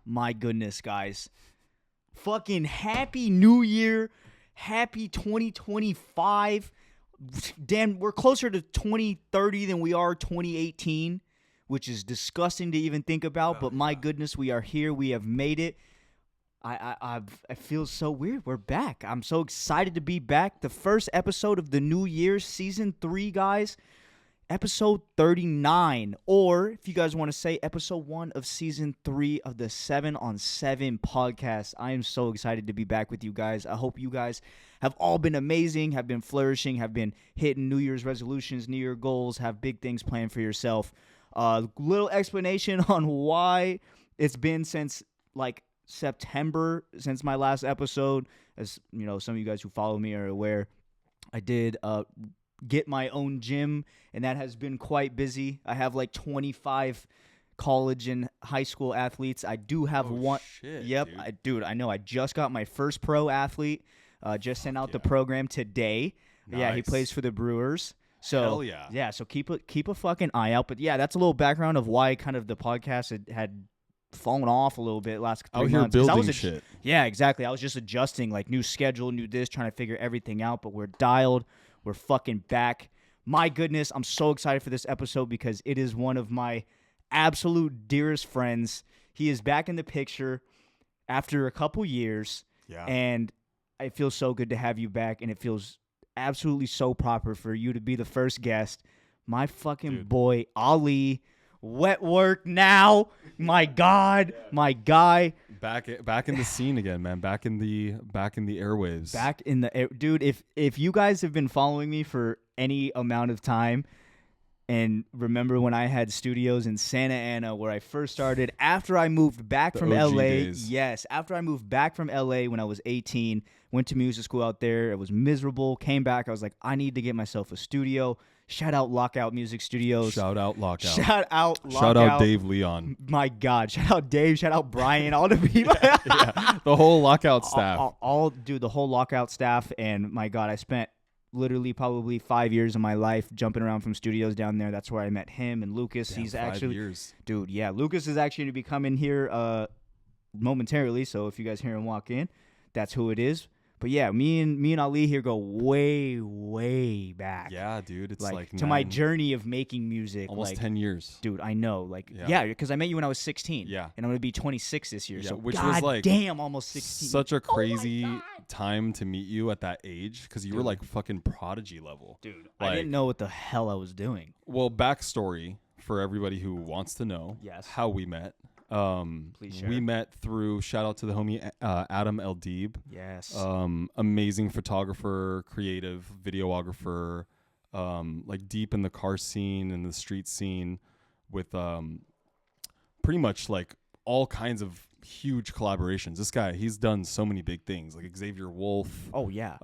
My goodness, guys. Fucking happy New Year. Happy 2025. Damn, we're closer to 2030 than we are 2018, which is disgusting to even think about. But my goodness, we are here. We have made it. I feel so weird. We're back. I'm so excited to be back. The first episode of the new year, season 3, guys. Episode 39, or if you guys want to say episode 1 of season 3 of the Sevn on Sevn podcast. I am so excited to be back with you guys. I hope you guys have all been amazing, have been flourishing, have been hitting New Year's resolutions, New Year goals, have big things planned for yourself. Little explanation on why it's been since like September since my last episode. As you know, some of you guys who follow me are aware, I did get my own gym, and that has been quite busy. I have like 25 college and high school athletes. I do have one. Shit, yep, I know. I just got my first pro athlete. Just sent out the program today. Nice. Yeah, he plays for the Brewers. So Hell yeah. Yeah, so keep a fucking eye out. But yeah, that's a little background of why kind of the podcast had fallen off a little bit last 3 months. Out here building shit. Yeah, exactly. I was just adjusting, like, new schedule, new this, trying to figure everything out. But we're dialed. We're fucking back. My goodness, I'm so excited for this episode because it is one of my absolute dearest friends. He is back in the picture after a couple years. Yeah. And it feels so good to have you back, and it feels absolutely so proper for you to be the first guest. My fucking boy, Ali. WetWörk now. My God. Yeah. My guy. Back in the scene again, man. Back in the airwaves. Back in the air. Dude, if you guys have been following me for any amount of time and remember when I had studios in Santa Ana where I first started after I moved back from OG LA. days. Yes, after I moved back from LA when I was 18, went to music school out there. It was miserable. Came back. I was like, I need to get myself a studio. Shout out Lockout Music Studios. Shout out Lockout. Shout out Lockout. Shout out Dave Leon. My God. Shout out Dave. Shout out Brian. All the people. Yeah. The whole Lockout staff. The whole Lockout staff. And my God, I spent literally probably 5 years of my life jumping around from studios down there. That's where I met him and Lucas. Damn, He's 5 actually, years. Dude, yeah, Lucas is actually going to be coming here momentarily. So if you guys hear him walk in, that's who it is. But yeah, me and Ali here go way, way back. Yeah, dude. It's like to my journey of making music. Almost 10 years. Dude, I know. Like, yeah, because I met you when I was 16. Yeah. And I'm going to be 26 this year. Yeah, so, which God was like damn, almost 16. Such a crazy time to meet you at that age because you were like fucking prodigy level. Dude, like, I didn't know what the hell I was doing. Well, backstory for everybody who wants to know how we met. Please share. We met through, shout out to the homie Adam El Deeb. Yes. Amazing photographer, creative videographer, like deep in the car scene and the street scene with pretty much like all kinds of huge collaborations. This guy, he's done so many big things, like Xavier Wolf. Oh yeah.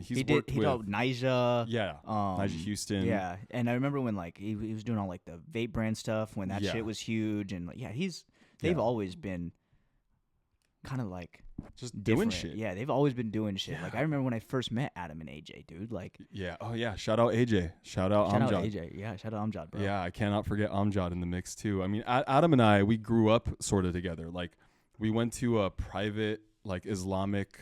He did with Nyjah. Yeah. Nyjah Houston. Yeah, and I remember when like he was doing all like the vape brand stuff when that shit was huge, and like, they've always been kind of like just different. doing shit. Yeah, they've always been doing shit. Yeah. Like I remember when I first met Adam and AJ, dude. Like oh yeah, shout out AJ, shout out Amjad. AJ, yeah, shout out Amjad, bro. Yeah, I cannot forget Amjad in the mix too. I mean, Adam and I, we grew up sort of together. Like we went to a private like Islamic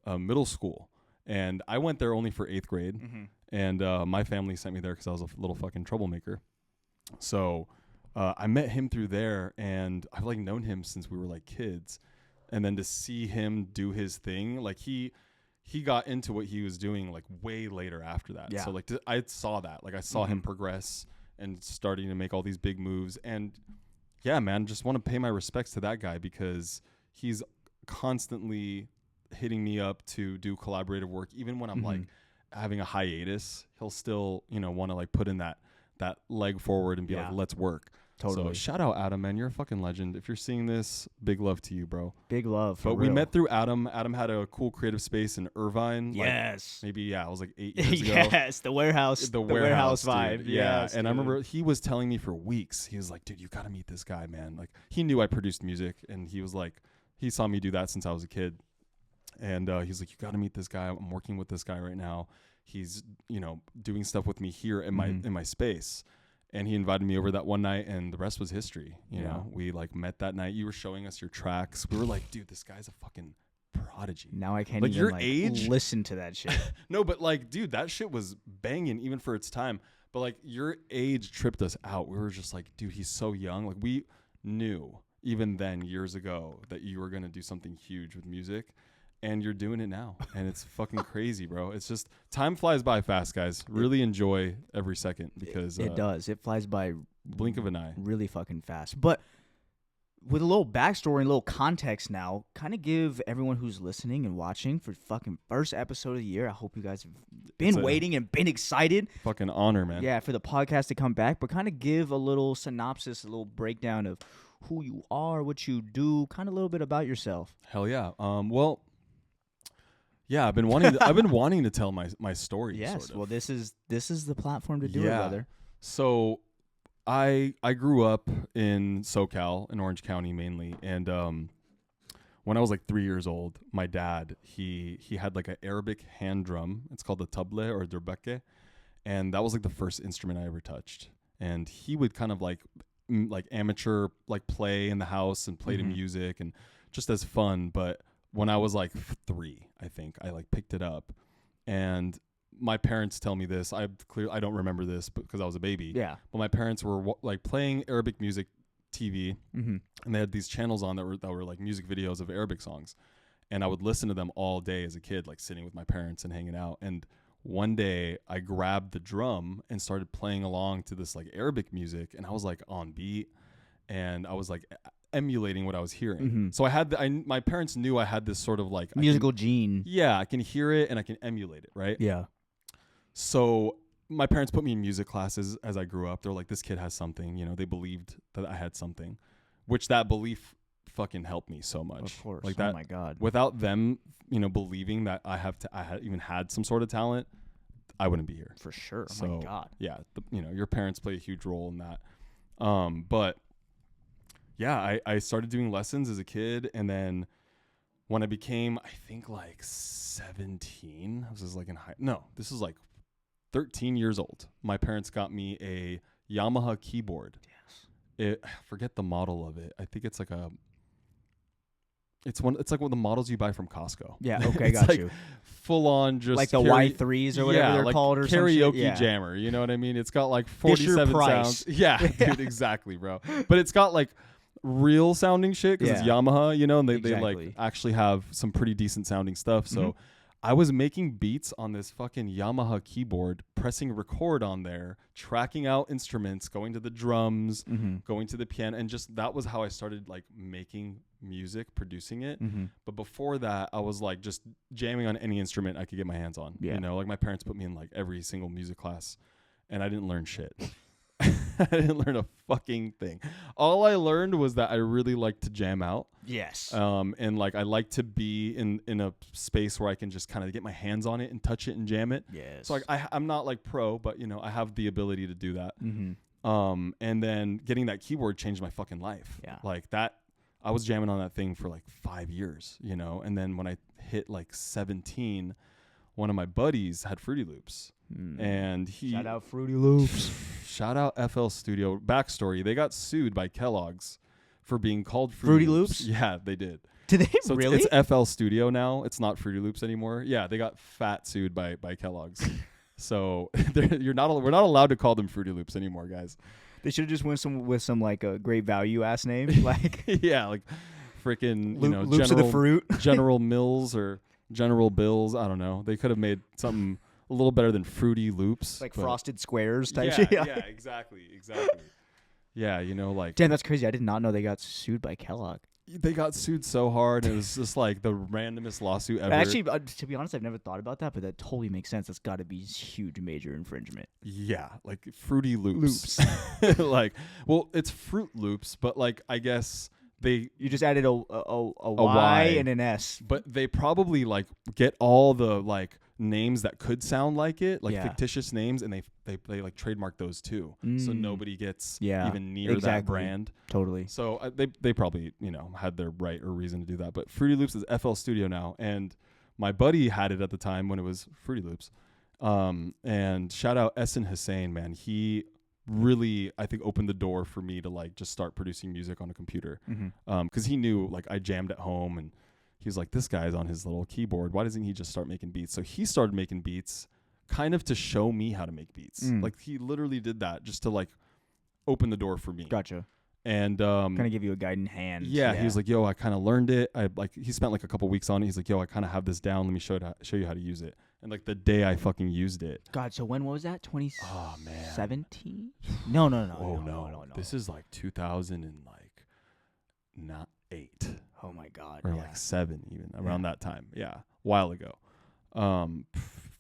middle school, and I went there only for 8th grade, and my family sent me there because I was a little fucking troublemaker. So I met him through there, and I've like known him since we were like kids. And then to see him do his thing, like he got into what he was doing like way later after that. Yeah. So like I saw that, like I saw him progress and starting to make all these big moves. And yeah, man, just want to pay my respects to that guy because he's constantly hitting me up to do collaborative work. Even when I'm like having a hiatus, he'll still, want to like put in that leg forward and be like, let's work. Totally. So shout out Adam, man. You're a fucking legend. If you're seeing this, big love to you, bro. Big love. But we met through Adam. Adam had a cool creative space in Irvine. Yes. Like maybe, it was like 8 years ago. Yes, the warehouse. The warehouse vibe. Dude. Yeah. Yes, and I remember he was telling me for weeks, he was like, dude, you got to meet this guy, man. Like he knew I produced music, and he was like, he saw me do that since I was a kid. And he's like, you got to meet this guy. I'm working with this guy right now. He's, doing stuff with me here in my space. And he invited me over that one night, and the rest was history. You know, we like met that night. You were showing us your tracks. We were like, dude, this guy's a fucking prodigy. Now I can't like even your like age listen to that shit. No, but like, dude, that shit was banging even for its time. But like your age tripped us out. We were just like, dude, he's so young. Like we knew even then years ago that you were going to do something huge with music, and you're doing it now. And it's fucking crazy, bro. It's just time flies by fast, guys. Really enjoy every second because it does. It flies by blink of an eye. Really fucking fast. But with a little backstory and a little context now, kind of give everyone who's listening and watching for fucking first episode of the year. I hope you guys have been waiting and been excited. Fucking honor, man. Yeah, for the podcast to come back. But kind of give a little synopsis, a little breakdown of who you are, what you do, kind of a little bit about yourself. Hell yeah. Well, yeah, I've been wanting to tell my story. Yes. Sort of. Well, this is the platform to do it, brother. So I grew up in SoCal, in Orange County mainly, and when I was like 3 years old, my dad he had like an Arabic hand drum. It's called a table or durbeke, and that was like the first instrument I ever touched. And he would kind of like amateur like play in the house and play to music and just as fun. But when I was like 3, I think I like picked it up, and my parents tell me this. I don't remember this because I was a baby. Yeah. But my parents were like playing Arabic music TV, and they had these channels on that were like music videos of Arabic songs, and I would listen to them all day as a kid, like sitting with my parents and hanging out. And one day I grabbed the drum and started playing along to this like Arabic music, and I was like on beat, and I was like emulating what I was hearing. So I had my parents knew I had this sort of like musical gene. Yeah, I can hear it and I can emulate it, right? Yeah. So my parents put me in music classes as I grew up. They're like, this kid has something, you know, they believed that I had something, which that belief fucking helped me so much. Of course. Like that, oh my God. Without them, you know, believing that I even had some sort of talent, I wouldn't be here. For sure. Oh so, my God. Yeah. You know, your parents play a huge role in that. But yeah, I started doing lessons as a kid. And then when I became, I think like 17, this is like 13 years old. My parents got me a Yamaha keyboard. Yes. I forget the model of it. I think it's like it's like one of the models you buy from Costco. Yeah, okay, got like you. Full on just like the Y3s or whatever they're like called or karaoke some shit. jammer, you know what I mean? It's got like 47 Fisher-Price. sounds. Yeah, dude, exactly, bro. But it's got like real sounding shit because it's Yamaha, you know, and they like actually have some pretty decent sounding stuff. So I was making beats on this fucking Yamaha keyboard, pressing record on there, tracking out instruments, going to the drums, going to the piano, and just that was how I started like making music, producing it. But before that, I was like just jamming on any instrument I could get my hands on. You know, like my parents put me in like every single music class, and I didn't learn shit. I didn't learn a fucking thing. All I learned was that I really like to jam out. Yes. And like I like to be in a space where I can just kind of get my hands on it and touch it and jam it. Yes. So like I'm not like pro, but you know I have the ability to do that. And then getting that keyboard changed my fucking life. Yeah. Like that, I was jamming on that thing for like 5 years, you know. And then when I hit like 17, one of my buddies had Fruity Loops. And shout out Fruity Loops. Shout out FL Studio. Backstory: they got sued by Kellogg's for being called Fruity Loops. Yeah, they did. Did they so really? It's FL Studio now. It's not Fruity Loops anymore. Yeah, they got fat sued by Kellogg's. So we're not allowed to call them Fruity Loops anymore, guys. They should have just went with some like a great value ass name, like yeah, like freaking Loops of the Fruit, General Mills or General Bills. I don't know. They could have made something a little better than Fruity Loops, like Frosted Squares type shit. Yeah, exactly. Yeah, you know, like damn, that's crazy. I did not know they got sued by Kellogg. They got sued so hard. It was just like the randomest lawsuit ever. Actually, to be honest, I've never thought about that, but that totally makes sense. That's got to be huge, major infringement. Yeah, like Fruity Loops. Like, well, it's Fruit Loops, but like I guess you just added a Y and an S. But they probably like get all the like names that could sound like it, like fictitious names, and they like trademark those too, so nobody gets even near that brand. Totally. So they probably had their right or reason to do that. But Fruity Loops is FL Studio now, and my buddy had it at the time when it was Fruity Loops. And shout out Essen Hussein, man. He really, I think, opened the door for me to like just start producing music on a computer. Because he knew like I jammed at home, and he was like, this guy's on his little keyboard. Why doesn't he just start making beats? So he started making beats kind of to show me how to make beats. Like he literally did that just to like open the door for me. Gotcha. And kind of give you a guiding hand. Yeah, he was like, yo, I kind of learned it. He spent like a couple weeks on it. He's like, yo, I kind of have this down. Let me show you how to use it. And like the day I fucking used it. God, so when was that? 2017? Oh man. 17? No. Oh no. This is like 2008. Oh my God. Or like 7 even, around that time. Yeah. A while ago.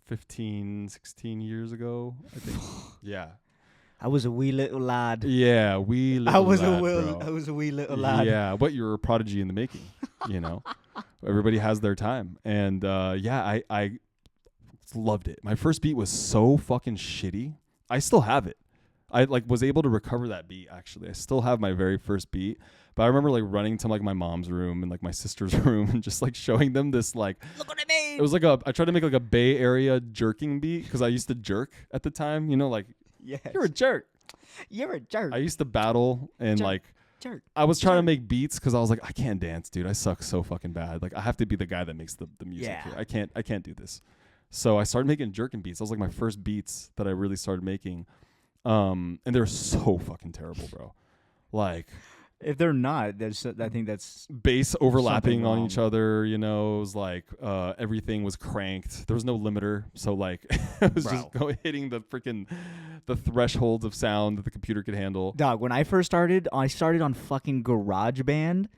15, 16 years ago, I think. Yeah. I was a wee little lad. Yeah, I was a wee little lad. Yeah, but you're a prodigy in the making, you know. Everybody has their time. And I loved it. My first beat was so fucking shitty. I still have it. I like was able to recover that beat actually. I still have my very first beat. But I remember like running to like my mom's room and like my sister's room and just like showing them this like, look what I made. It was like I tried to make like a Bay Area jerking beat because I used to jerk at the time, you know, like yes. You're a jerk. You're a jerk. I used to battle and jerk. I was trying to make beats because I was like, I can't dance, dude. I suck so fucking bad. Like I have to be the guy that makes the music here. I can't do this. So I started making jerking beats. That was like my first beats that I really started making. And they're so fucking terrible, bro. Like if they're not, I think that's bass overlapping on each other, you know. It was like everything was cranked. There was no limiter, so like it was just hitting the thresholds of sound that the computer could handle. Dog, when I first started, I started on fucking GarageBand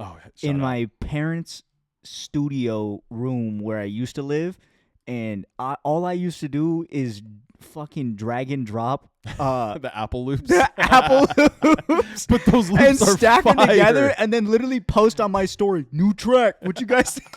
in my parents' studio room where I used to live, and all I used to do is fucking drag and drop the Apple loops. The Apple loops. But those loops and are stack fire. them together and then literally post on my story. New track. What you guys think?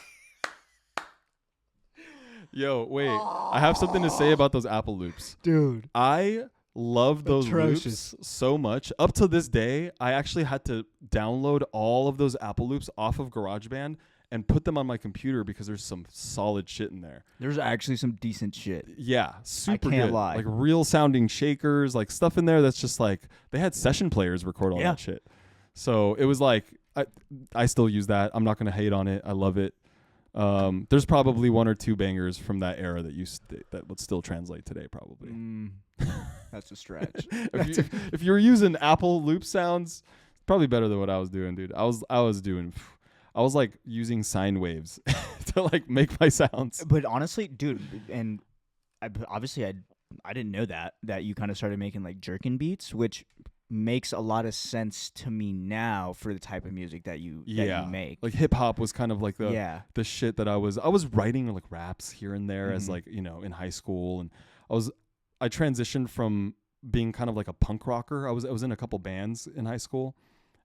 Yo, wait. I have something to say about those Apple loops. Dude. I love those loops so much. Up to this day, I actually had to download all of those Apple loops off of GarageBand and put them on my computer because there's some solid shit in there. There's actually some decent shit. Yeah, super I can't good. lie. Like real sounding shakers, like stuff in there that's just like they had session players record all that shit. So it was like I still use that. I'm not gonna hate on it. I love it. There's probably 1 or 2 bangers from that era that would still translate today, probably. That's a stretch. If you're using Apple loop sounds, probably better than what I was doing, dude. I was like using sine waves to like make my sounds. But honestly, dude, and I didn't know that you kind of started making like jerkin beats, which makes a lot of sense to me now for the type of music that you make. Like hip hop was kind of like the shit that I was writing like raps here and there as like, you know, in high school, and I transitioned from being kind of like a punk rocker. I was in a couple bands in high school.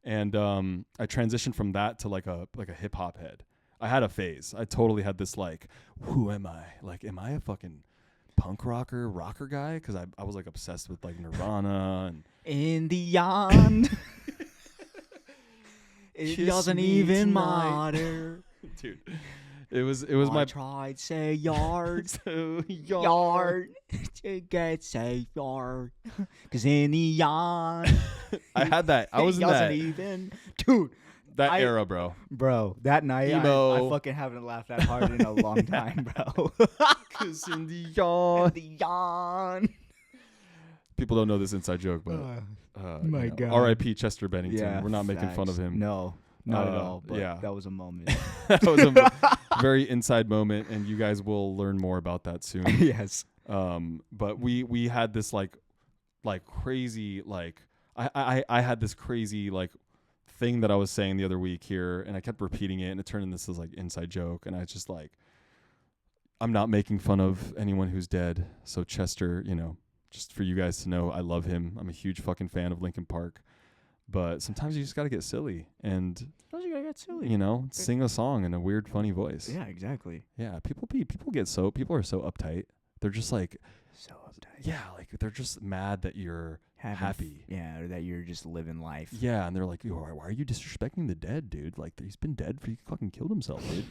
And I transitioned from that to like a hip hop head. I had a phase. I totally had this like, who am I? Like, am I a fucking punk rocker guy? Because I was like obsessed with like Nirvana and in the yond. It doesn't even matter, dude. It was my tried say yard to yard to get say yard, cause in the yard I had that. I was in that even dude that era, bro. That night Emo. I fucking haven't laughed that hard in a long time, bro. Cause in the yard, people don't know this inside joke, but my God, R.I.P. Chester Bennington. Yeah, we're not making fun of him. No. Not at all, but that was a moment. That was a very inside moment, and you guys will learn more about that soon. Yes. But we had this like crazy like I had this crazy like thing that I was saying the other week here, and I kept repeating it, and it turned into this like inside joke, and I just like, I'm not making fun of anyone who's dead. So Chester, you know, just for you guys to know, I love him. I'm a huge fucking fan of Linkin Park. But sometimes you just got to get silly and, you know, sing a song in a weird, funny voice. Yeah, exactly. Yeah, people are so uptight. They're just like so uptight. Yeah, like they're just mad that you're happy. Yeah, or that you're just living life. Yeah, and they're like, why are you disrespecting the dead, dude? Like he's been dead he fucking killed himself, dude.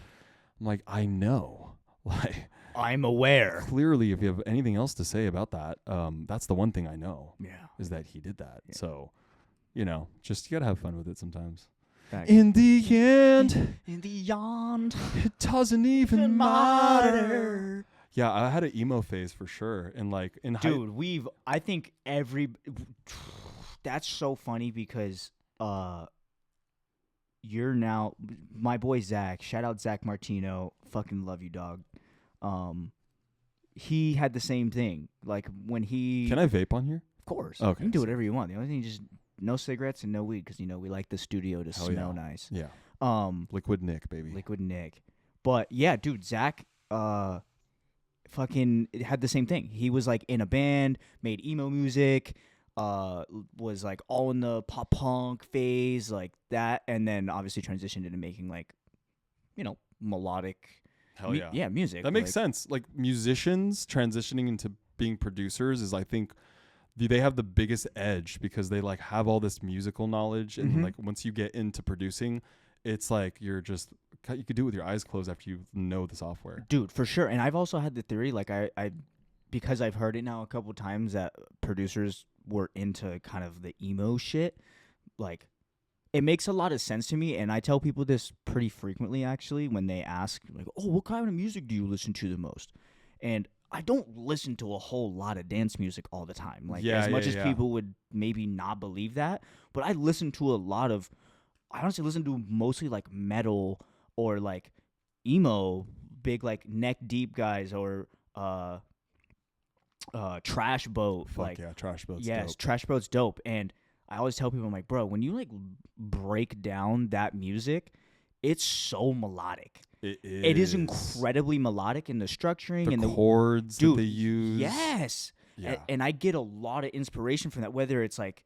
I'm like, I know. Like, I'm aware. clearly, if you have anything else to say about that, that's the one thing I know Yeah. is that he did that. Yeah. So, you know, just you gotta have fun with it sometimes. Thanks. In the end, In the end, it doesn't even matter. Yeah, I had an emo phase for sure, and like in dude, I think that's so funny because you're now my boy Zach. Shout out Zach Martino. Fucking love you, dog. He had the same thing. Like when he Can I vape on here? Of course. Okay, You can do whatever you want. The only thing is just no cigarettes and no weed because we like the studio to smell nice. Yeah. Liquid Nick, baby. Liquid Nick. But yeah, dude, Zach fucking had the same thing. He was like in a band, made emo music, was like all in the pop punk phase, like that, and then obviously transitioned into making like, melodic Hell yeah. yeah, music. That makes sense. Like musicians transitioning into being producers is, I think, they have the biggest edge because they like have all this musical knowledge, and like once you get into producing, it's like you could do it with your eyes closed after you know the software. Dude, for sure. And I've also had the theory, like I because I've heard it now a couple times that producers were into kind of the emo shit, like it makes a lot of sense to me. And I tell people this pretty frequently actually when they ask like, oh, what kind of music do you listen to the most? And I don't listen to a whole lot of dance music all the time. Like as much as people would maybe not believe that, but I listen to a lot of, I honestly listen to mostly like metal or like emo, big like neck deep guys or Trash Boat. Fuck like yeah, Trash Boat's yes, dope. Trash Boat's dope. And I always tell people, I'm like, bro, when you like break down that music, it's so melodic. It is incredibly melodic in the structuring and the chords that they use. Yes. Yeah. And I get a lot of inspiration from that, whether it's like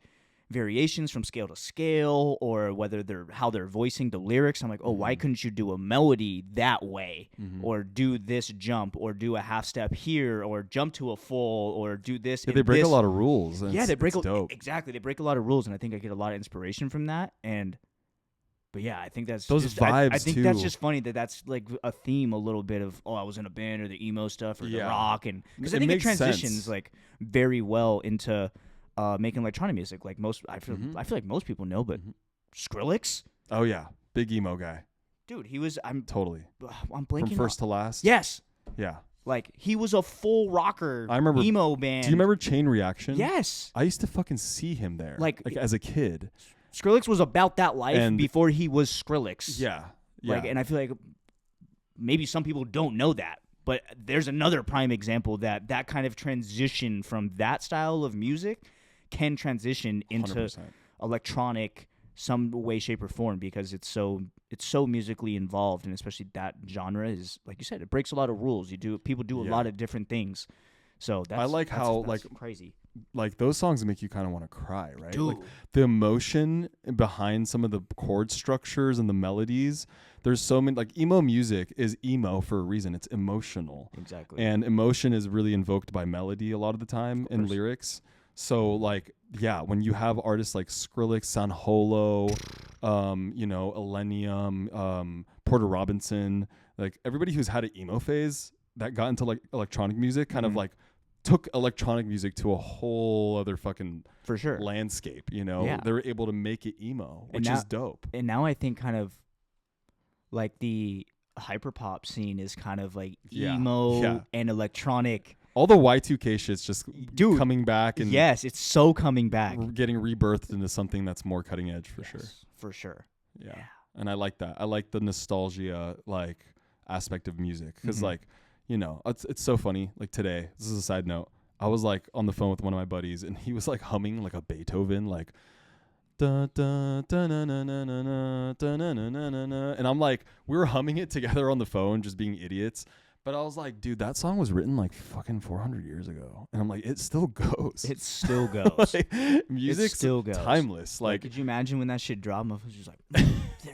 variations from scale to scale or whether how they're voicing the lyrics. I'm like, oh, why couldn't you do a melody that way or do this jump or do a half step here or jump to a full or do this? Yeah, they break a lot of rules. And they break dope. Exactly. They break a lot of rules. And I think I get a lot of inspiration from that. But yeah, I think that's those just, vibes I think too. that's just funny that's like a theme a little bit of I was in a band or the emo stuff or the rock and because I think it transitions like very well into making electronic music. Like I feel like most people know, but Skrillex. Oh yeah, big emo guy. Dude, he was. I'm blanking. From first to last. Yes. Yeah. Like he was a full rocker. I remember emo band. Do you remember Chain Reaction? Yes. I used to fucking see him there. Like as a kid. Skrillex was about that life before he was Skrillex. Yeah. Like, and I feel like maybe some people don't know that, but there's another prime example that kind of transition from that style of music can transition into 100%. Electronic some way, shape, or form because it's so musically involved, and especially that genre is, like you said, it breaks a lot of rules. People do a lot of different things. So that's crazy. Like those songs make you kind of want to cry, right? Dude. Like the emotion behind some of the chord structures and the melodies. There's so many, like emo music is emo for a reason. It's emotional. Exactly. And emotion is really invoked by melody a lot of the time in lyrics. So like, yeah, when you have artists like Skrillex, San Holo, Illenium, Porter Robinson, like everybody who's had an emo phase that got into like electronic music kind of like took electronic music to a whole other fucking for sure landscape, they were able to make it emo, which is dope. And now I think kind of like the hyperpop scene is kind of like emo and electronic. All the Y2K shit's just coming back, and yes, it's so coming back, getting rebirthed into something that's more cutting edge for sure. For sure. Yeah. And I like that. I like the nostalgia like aspect of music because it's so funny. Like today, this is a side note. I was like on the phone with one of my buddies, and he was like humming like a Beethoven, like da da da na na na na na da na na na na na, and I'm like, we were humming it together on the phone, just being idiots. But I was like, dude, that song was written like fucking 400 years ago, and I'm like, it still goes. It still goes. Like, music still goes. Timeless. Like, could you imagine when that shit dropped? I was just like,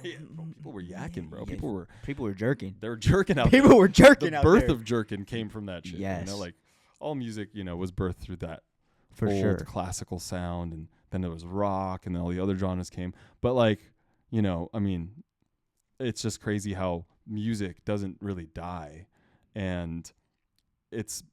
people were yakking, bro. Yeah, People were jerking. They were jerking out. People were jerking out. The birth of jerking came from that shit. Yes. Like all music, was birthed through that for old sure classical sound, and then there was rock, and then all the other genres came. But like, I mean, it's just crazy how music doesn't really die. and it's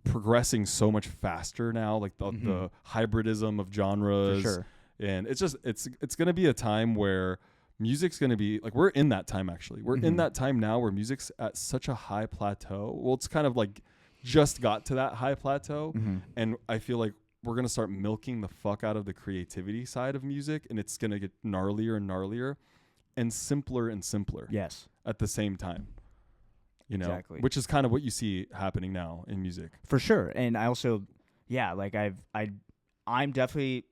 progressing so much faster now, like the hybridism of genres. For sure. And it's just it's going to be a time where music's going to be like, we're in that time. Actually, we're in that time now where music's at such a high plateau. Well, it's kind of like just got to that high plateau, and I feel like we're going to start milking the fuck out of the creativity side of music, and it's going to get gnarlier and gnarlier and simpler Yes. at the same time. You know, Exactly. which is kind of what you see happening now in music. For sure. And I also, like I'm definitely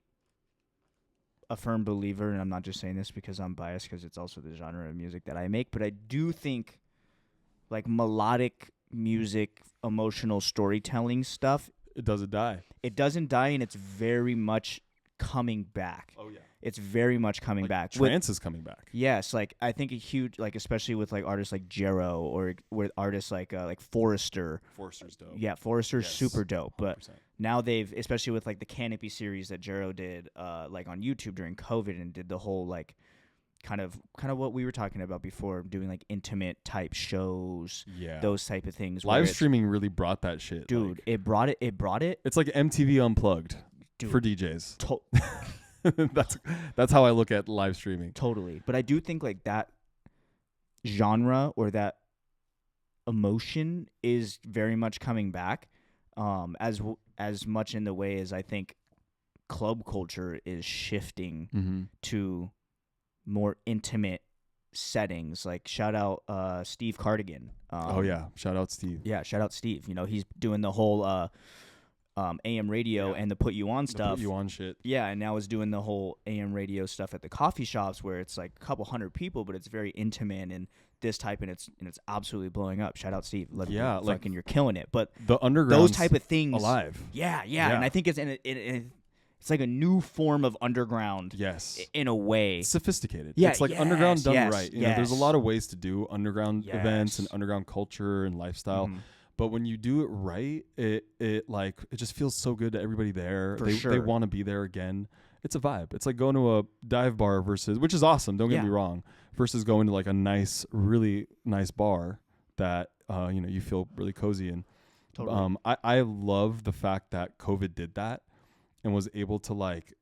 a firm believer, and I'm not just saying this because I'm biased, because it's also the genre of music that I make, but I do think like melodic music, emotional storytelling stuff, It doesn't die. it doesn't die, and it's very much coming back. Oh yeah. It's very much coming Like back. trance is coming back. Yes, like I think a huge, like especially with like artists like Jero, or with artists like Forrester. Forrester's dope. Yeah, Forrester's Yes, super dope. But 100%. now they've, especially with like the Canopy series that Jero did, like on YouTube during COVID, and did the whole like kind of what we were talking about before, doing like intimate type shows, Yeah. those type of things. where Live it's- streaming really brought that shit. dude. Like, It brought it. it's like MTV Unplugged Dude. for DJs. To- That's how I look at live streaming. Totally. But I do think like that genre or that emotion is very much coming back, as much in the way as I think club culture is shifting to more intimate settings. Like shout out Steve Cardigan. Oh yeah, shout out Steve. Yeah, shout out Steve. You know, he's doing the whole AM radio and the Put You On stuff. Put you on shit. Yeah, and now is doing the whole AM radio stuff at the coffee shops, where it's like a couple hundred people, but it's very intimate and this type, and it's absolutely blowing up. Shout out Steve. Love you. Yeah, like fucking you're killing it. But The underground, those type of things, alive. Yeah, and I think it's it's like a new form of underground. Yes. In a way. Sophisticated. Yeah, It's like underground done yes, right. You know, there's a yes. lot of ways to do underground events and Yes. underground culture and lifestyle. Mhm. But when you do it right, it like it just feels so good to everybody there. For They sure. want to be there again. It's a vibe. It's like going to a dive bar versus, which is awesome, don't get me wrong, versus going to like a nice, really nice bar that you know, you feel really cozy in. Totally. I love the fact that COVID did that and was able to like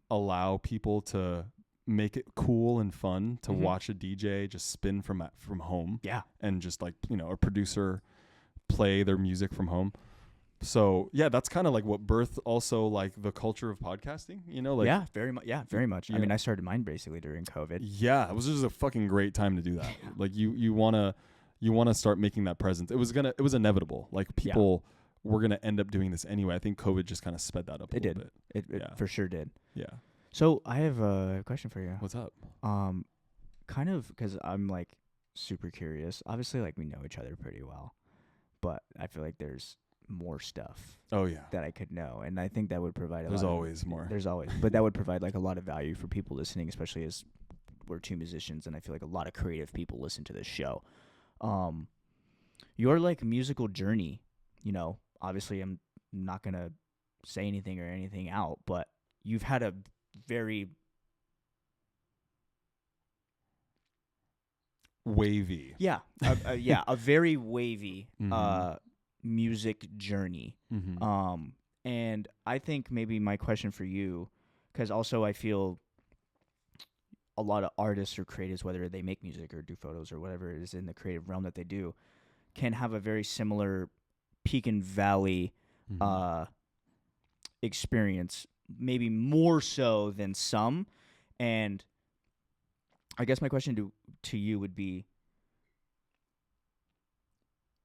allow people to make it cool and fun to watch a DJ just spin from home. Yeah. And just like, you know, a producer play their music from home. So yeah, that's kind of like what birthed also like the culture of podcasting, you know, like very much. Yeah, very much. I mean, I started mine basically during COVID. yeah, it was just a fucking great time to do that. Like you want to start making that presence. It was inevitable. Like people were going to end up doing this anyway. I think COVID just kind of sped that up a little bit. It for sure did. Yeah. So I have a question for you. What's up? Kind of, because I'm like super curious. Obviously, like we know each other pretty well, but I feel like there's more stuff Oh yeah. that I could know, and I think that would provide a There's lot always more. There's always, but that would provide like a lot of value for people listening, especially as we're two musicians, and I feel like a lot of creative people listen to this show. Your like musical journey, you know, obviously I'm not gonna say anything or anything out, but you've had a very wavy. a very wavy Mhm. music journey. Mm-hmm. And I think maybe my question for you, because also I feel a lot of artists or creatives, whether they make music or do photos or whatever it is in the creative realm that they do, can have a very similar peak and valley experience, maybe more so than some. And I guess my question to you would be,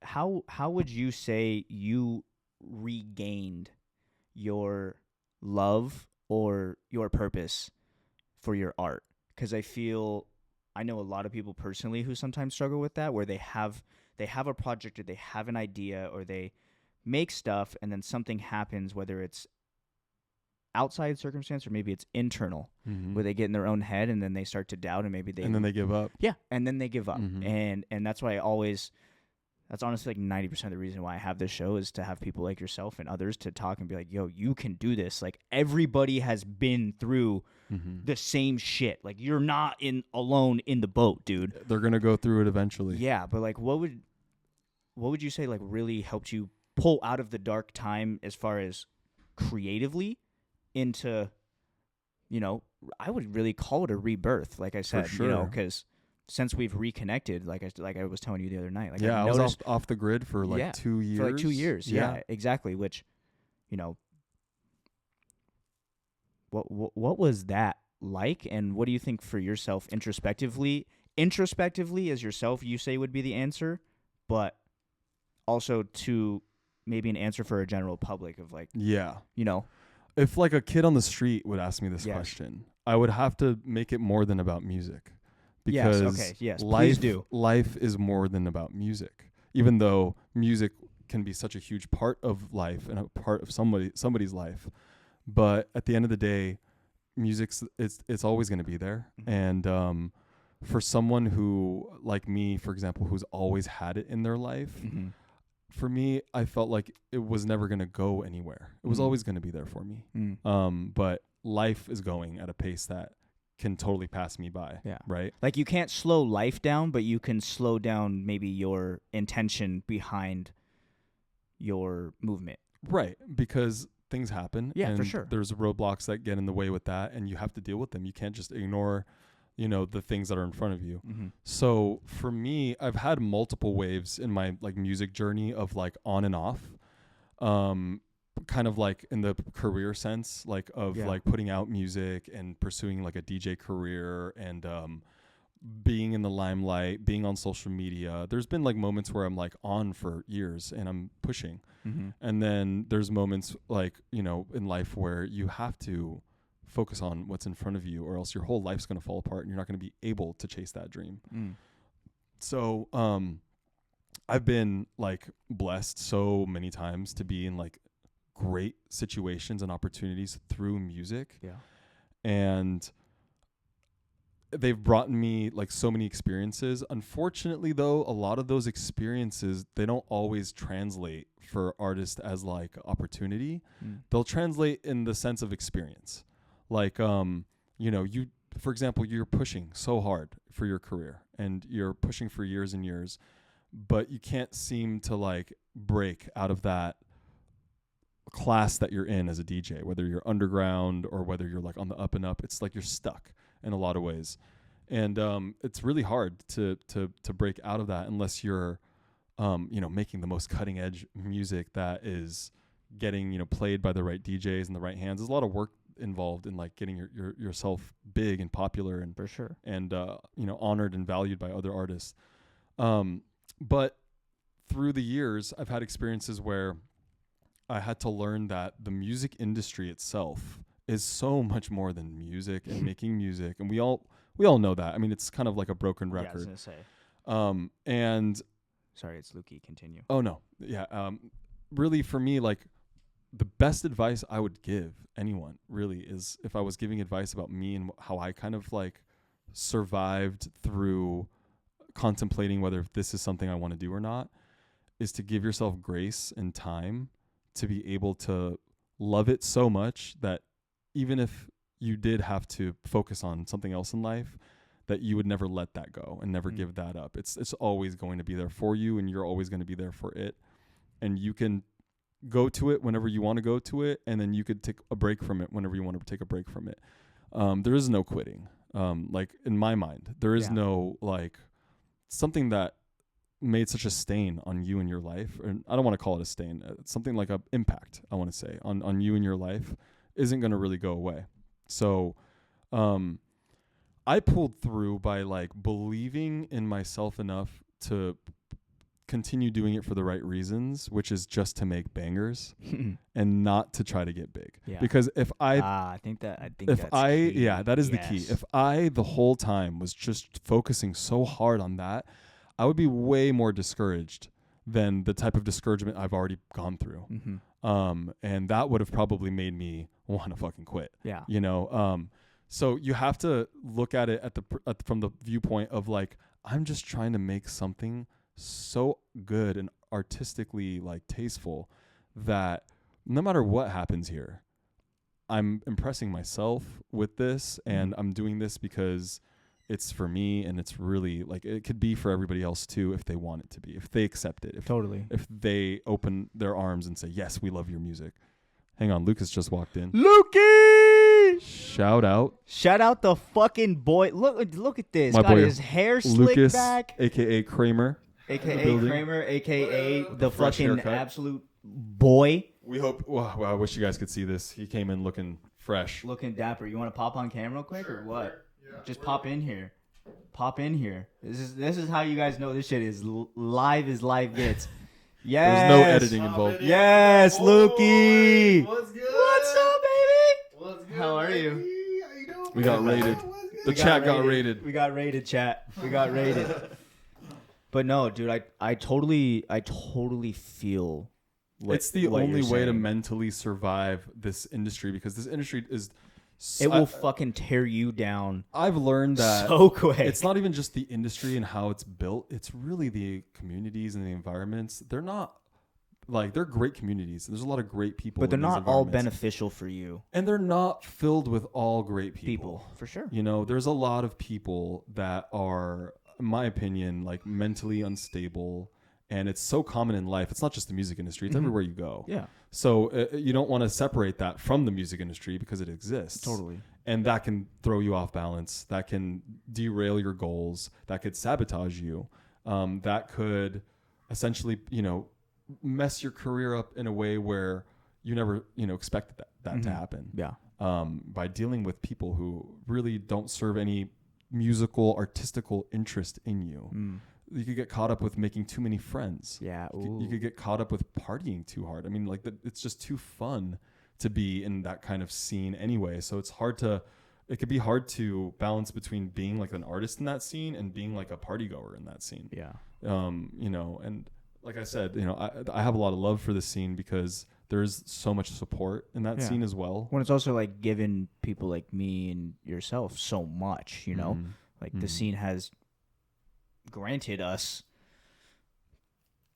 how would you say you regained your love or your purpose for your art? Because I know a lot of people personally who sometimes struggle with that, where they have a project or they have an idea or they make stuff, and then something happens, whether it's outside circumstance or maybe it's internal, where they get in their own head and then they start to doubt, and maybe and then they give up. Yeah, and then they give up. Mhm. And that's why that's honestly like 90% of the reason why I have this show, is to have people like yourself and others to talk and be like, yo, you can do this. Like everybody has been through the same shit. Like you're not alone in the boat, dude. They're gonna go through it eventually. Yeah, but like what would what would you say like really helped you pull out of the dark time as far as creatively into, you know, I would really call it a rebirth, like I said, sure. you know, because since we've reconnected, like I was telling you the other night, like Yeah, I've I was noticed off the grid for like yeah, 2 years. for like 2 years, yeah, exactly. Which, you know, what was that like, and what do you think for yourself introspectively? Introspectively, as yourself, you say would be the answer, but also to maybe an answer for a general public of like, Yeah. you know, If like a kid on the street would ask me this Yes. question, I would have to make it more than about music. Yes, Because okay, yes, please life do. life is more than about music. Even though music can be such a huge part of life and a part of somebody's life, but at the end of the day, music's it's always going to be there. Mhm. And for someone who like me, for example, who's always had it in their life, Mm-hmm. for me, I felt like it was never going to go anywhere. It was Mm. always going to be there for me. Mm. But life is going at a pace that can totally pass me by. Yeah. Right. Like you can't slow life down, but you can slow down maybe your intention behind your movement. Right. Because things happen. Yeah, and for sure. There's roadblocks that get in the way with that, and you have to deal with them. You can't just ignore, the things that are in front of you. Mm-hmm. So for me, I've had multiple waves in my like music journey of like on and off. Kind of like in the career sense, like of Yeah. like putting out music and pursuing like a DJ career and being in the limelight, being on social media. There's been like moments where I'm like on for years and I'm pushing. Mm-hmm. And then there's moments like, in life where you have to focus on what's in front of you or else your whole life's going to fall apart and you're not going to be able to chase that dream. Mm. So, I've been like blessed so many times to be in like great situations and opportunities through music. Yeah. And they've brought me like so many experiences. Unfortunately though, a lot of those experiences, they don't always translate for artists as like opportunity. They'll translate in the sense of experience. Like, you, for example, you're pushing so hard for your career and you're pushing for years and years, but you can't seem to like break out of that class that you're in as a DJ, whether you're underground or whether you're like on the up and up. It's like you're stuck in a lot of ways. And it's really hard to break out of that unless you're making the most cutting edge music that is getting, played by the right DJs and the right hands. There's a lot of work involved in like getting yourself big and popular and For sure. and honored and valued by other artists. But through the years, I've had experiences where I had to learn that the music industry itself is so much more than music and making music, and we all know that. I mean, it's kind of like a broken record. Yeah, I was gonna say. And Sorry, it's Lukey. Continue. oh no, yeah. Really, for me, like the best advice I would give anyone really is if I was giving advice about me and how I kind of like survived through contemplating whether this is something I want to do or not, is to give yourself grace and time to be able to love it so much that even if you did have to focus on something else in life, that you would never let that go and never give that up. It's always going to be there for you, and you're always going to be there for it. And you can go to it whenever you want to go to it, and then you could take a break from it whenever you want to take a break from it. There is no quitting. Like in my mind, there is no like something that made such a stain on you and your life. And I don't want to call it a stain. It's something like an impact, I want to say, on you and your life isn't going to really go away. So, I pulled through by like believing in myself enough to continue doing it for the right reasons, which is just to make bangers and not to try to get big. Yeah. Because if I think that is the key. If I the whole time was just focusing so hard on that, I would be way more discouraged than the type of discouragement I've already gone through. Mm-hmm. And that would have probably made me want to fucking quit. Yeah. So you have to look at it from the viewpoint of like, I'm just trying to make something so good and artistically like tasteful that no matter what happens here, I'm impressing myself with this, and I'm doing this because it's for me, and it's really like it could be for everybody else too if they want it to be, if they accept it, if they open their arms and say, yes, we love your music. Hang on, Lucas just walked in. Lukey! Shout out the fucking boy. Look at this. My Got boy his hair slicked Lucas, back. aka Kramer. AKA Kramer, AKA the fresh fucking haircut. absolute boy. We hope. Wow, I wish you guys could see this. He came in looking fresh. Looking dapper. You want to pop on camera real quick or what? Sure. Yeah. Just pop in here. Pop in here. This is how you guys know this shit is live as live gets. Yes. There's no editing involved. Yes, Lukey. What's good? What's up, baby? What's good? How are you? How you doing? We got rated. The chat got rated. We got rated, chat. We got rated. But no, dude, I totally feel It's the what only you're way to saying. mentally survive this industry, because this industry is. It will fucking tear you down I've learned that so quick. it's not even just the industry and how it's built. It's really the communities and the environments. They're not like, they're great communities. There's a lot of great people, but they're in these not all environments. beneficial for you. And they're not filled with all great people. For sure. You know, there's a lot of people that are, in my opinion, like mentally unstable. And it's so common in life. It's not just the music industry. It's everywhere you go. Yeah. So you don't want to separate that from the music industry because it exists. Totally. And that can throw you off balance. That can derail your goals. That could sabotage you. That could essentially, mess your career up in a way where you never, expected that to happen. Yeah. By dealing with people who really don't serve any musical, artistical interest in you. You could get caught up with making too many friends. Yeah. You could get caught up with partying too hard. I mean, like, it's just too fun to be in that kind of scene anyway. So it could be hard to balance between being like an artist in that scene and being like a party goer in that scene. Yeah. And like I said, I have a lot of love for this scene because there's so much support in that scene as well. When it's also like giving people like me and yourself so much, like the scene has granted us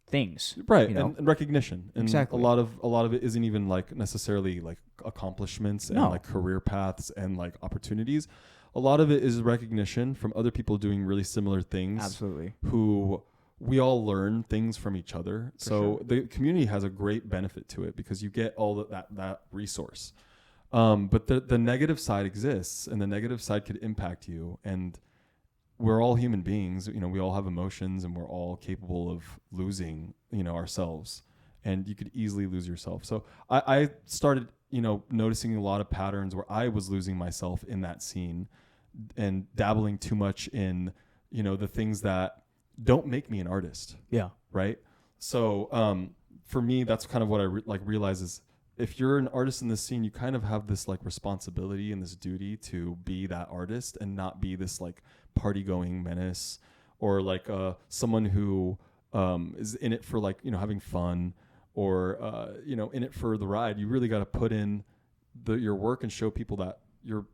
things, right? And recognition, and exactly. a lot of it isn't even like necessarily like accomplishments and like career paths and like opportunities. A lot of it is recognition from other people doing really similar things. Absolutely. Who we all learn things from each other. So the community has a great benefit to it because you get all that resource. But the negative side exists, and the negative side could impact you. And we're all human beings. We all have emotions, and we're all capable of losing, ourselves. And you could easily lose yourself. So I started, noticing a lot of patterns where I was losing myself in that scene and dabbling too much in, the things that don't make me an artist. Yeah. Right. So for me, that's kind of what I realize is if you're an artist in this scene, you kind of have this like responsibility and this duty to be that artist and not be this like party going menace or like someone who is in it for like, having fun or, in it for the ride. You really got to put in your work and show people that you're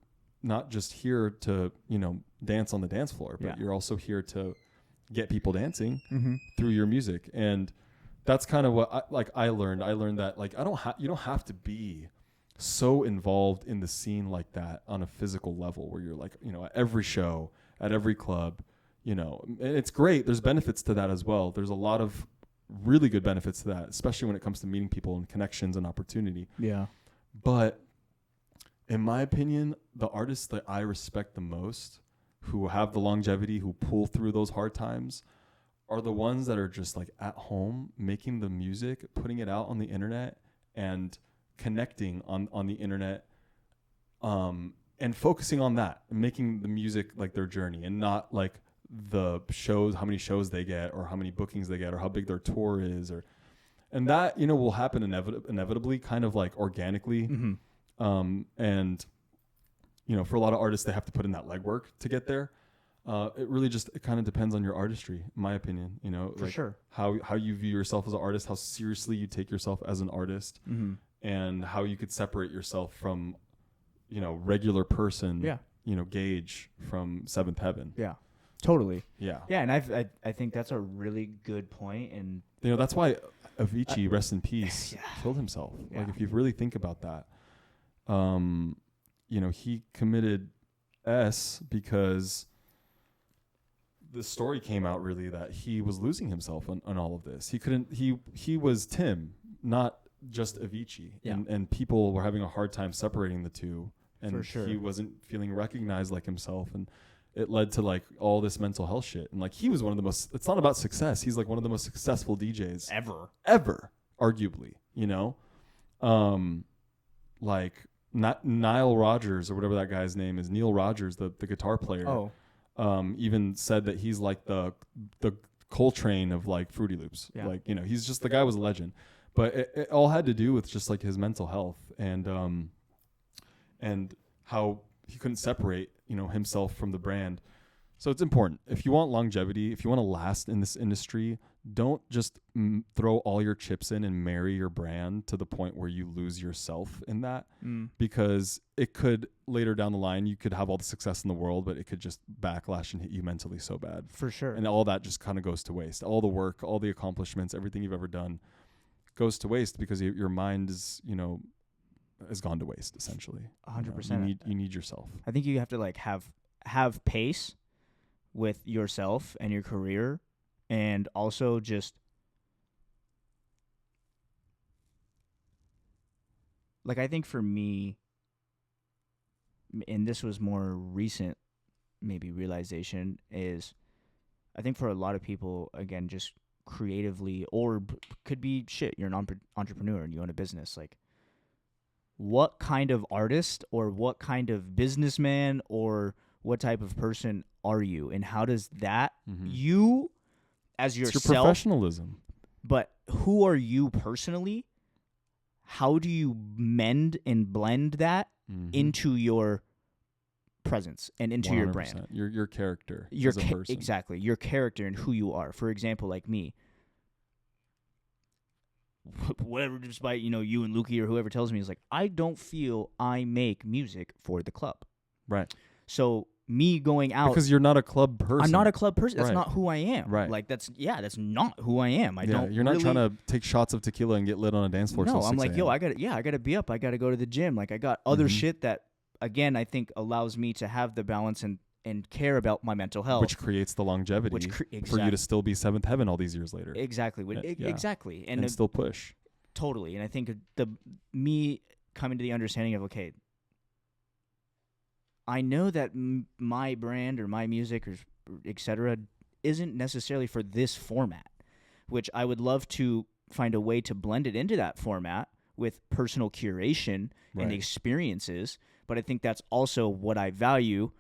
not just here to, dance on the dance floor, but you're also here to get people dancing through your music. And that's kind of what I learned. I learned that like you don't have to be so involved in the scene like that on a physical level where you're like, at every show, at every club, and it's great. There's benefits to that as well. There's a lot of really good benefits to that, especially when it comes to meeting people and connections and opportunity. Yeah. But in my opinion, the artists that I respect the most, who have the longevity, who pull through those hard times, are the ones that are just like at home making the music, putting it out on the internet and connecting on the internet, and focusing on that and making the music like their journey and not like the shows, how many shows they get or how many bookings they get or how big their tour is, and that, will happen inevitably, kind of like organically. And for a lot of artists, they have to put in that legwork to get there. It really it kind of depends on your artistry, in my opinion. For sure. How you view yourself as an artist, how seriously you take yourself as an artist, and how you could separate yourself from, regular person. Yeah. Gage from Seventh Heaven. Yeah. Totally. Yeah. Yeah, and I think that's a really good point, and that's why Avicii, rest in peace, killed himself. Yeah. Like if you really think about that, he committed because the story came out really that he was losing himself on all of this. He was Tim, not just Avicii. Yeah. And people were having a hard time separating the two. And For sure. he wasn't feeling recognized like himself. And it led to like all this mental health shit. And like he was one of the most, it's not about success. He's like one of the most successful DJs ever, arguably, you know? Like not Nile Rodgers or whatever that guy's name is, Neil Rodgers, the guitar player. Even said that he's like the Coltrane of like Fruity Loops. Yeah. Like, you know, he's just, the guy was a legend. But it all had to do with just like his mental health and how he couldn't separate, you know, himself from the brand. So it's important. If you want longevity, if you want to last in this industry, don't just throw all your chips in and marry your brand to the point where you lose yourself in that, because it could later down the line, you could have all the success in the world, but it could just backlash and hit you mentally so bad. For sure. And all that just kind of goes to waste. All the work, all the accomplishments, everything you've ever done goes to waste because your mind is, you know, has gone to waste essentially. 100%. You need yourself. I think you have to like have pace with yourself and your career, and also just like, I think for me, and this was more recent maybe realization, is I think for a lot of people, again, just creatively, or could be shit, you're an entrepreneur and you own a business, like what kind of artist or what kind of businessman or what type of person are you, and how does that you as yourself, it's your professionalism, but who are you personally? How do you mend and blend that into your presence and into your brand? Your character, your as a person. Exactly, your character and who you are. For example, like me, whatever, despite, you know, you and Lukey or whoever tells me, is like, I don't feel I make music for the club. Right. So me going out, because you're not a club person. I'm not a club person. That's Right. not who I am. Right. Like that's not who I am. You're not trying to take shots of tequila and get lit on a dance floor. No, till I'm 6 like, a.m. yo, I gotta be up. I gotta go to the gym. Like I got other shit that, again, I think allows me to have the balance and care about my mental health, which creates the longevity for you to still be Seventh Heaven all these years later. Exactly. Exactly. And still push. Totally. And I think me coming to the understanding of, okay, I know that my brand or my music or et cetera isn't necessarily for this format, which I would love to find a way to blend it into that format with personal curation and experiences. But I think that's also what I value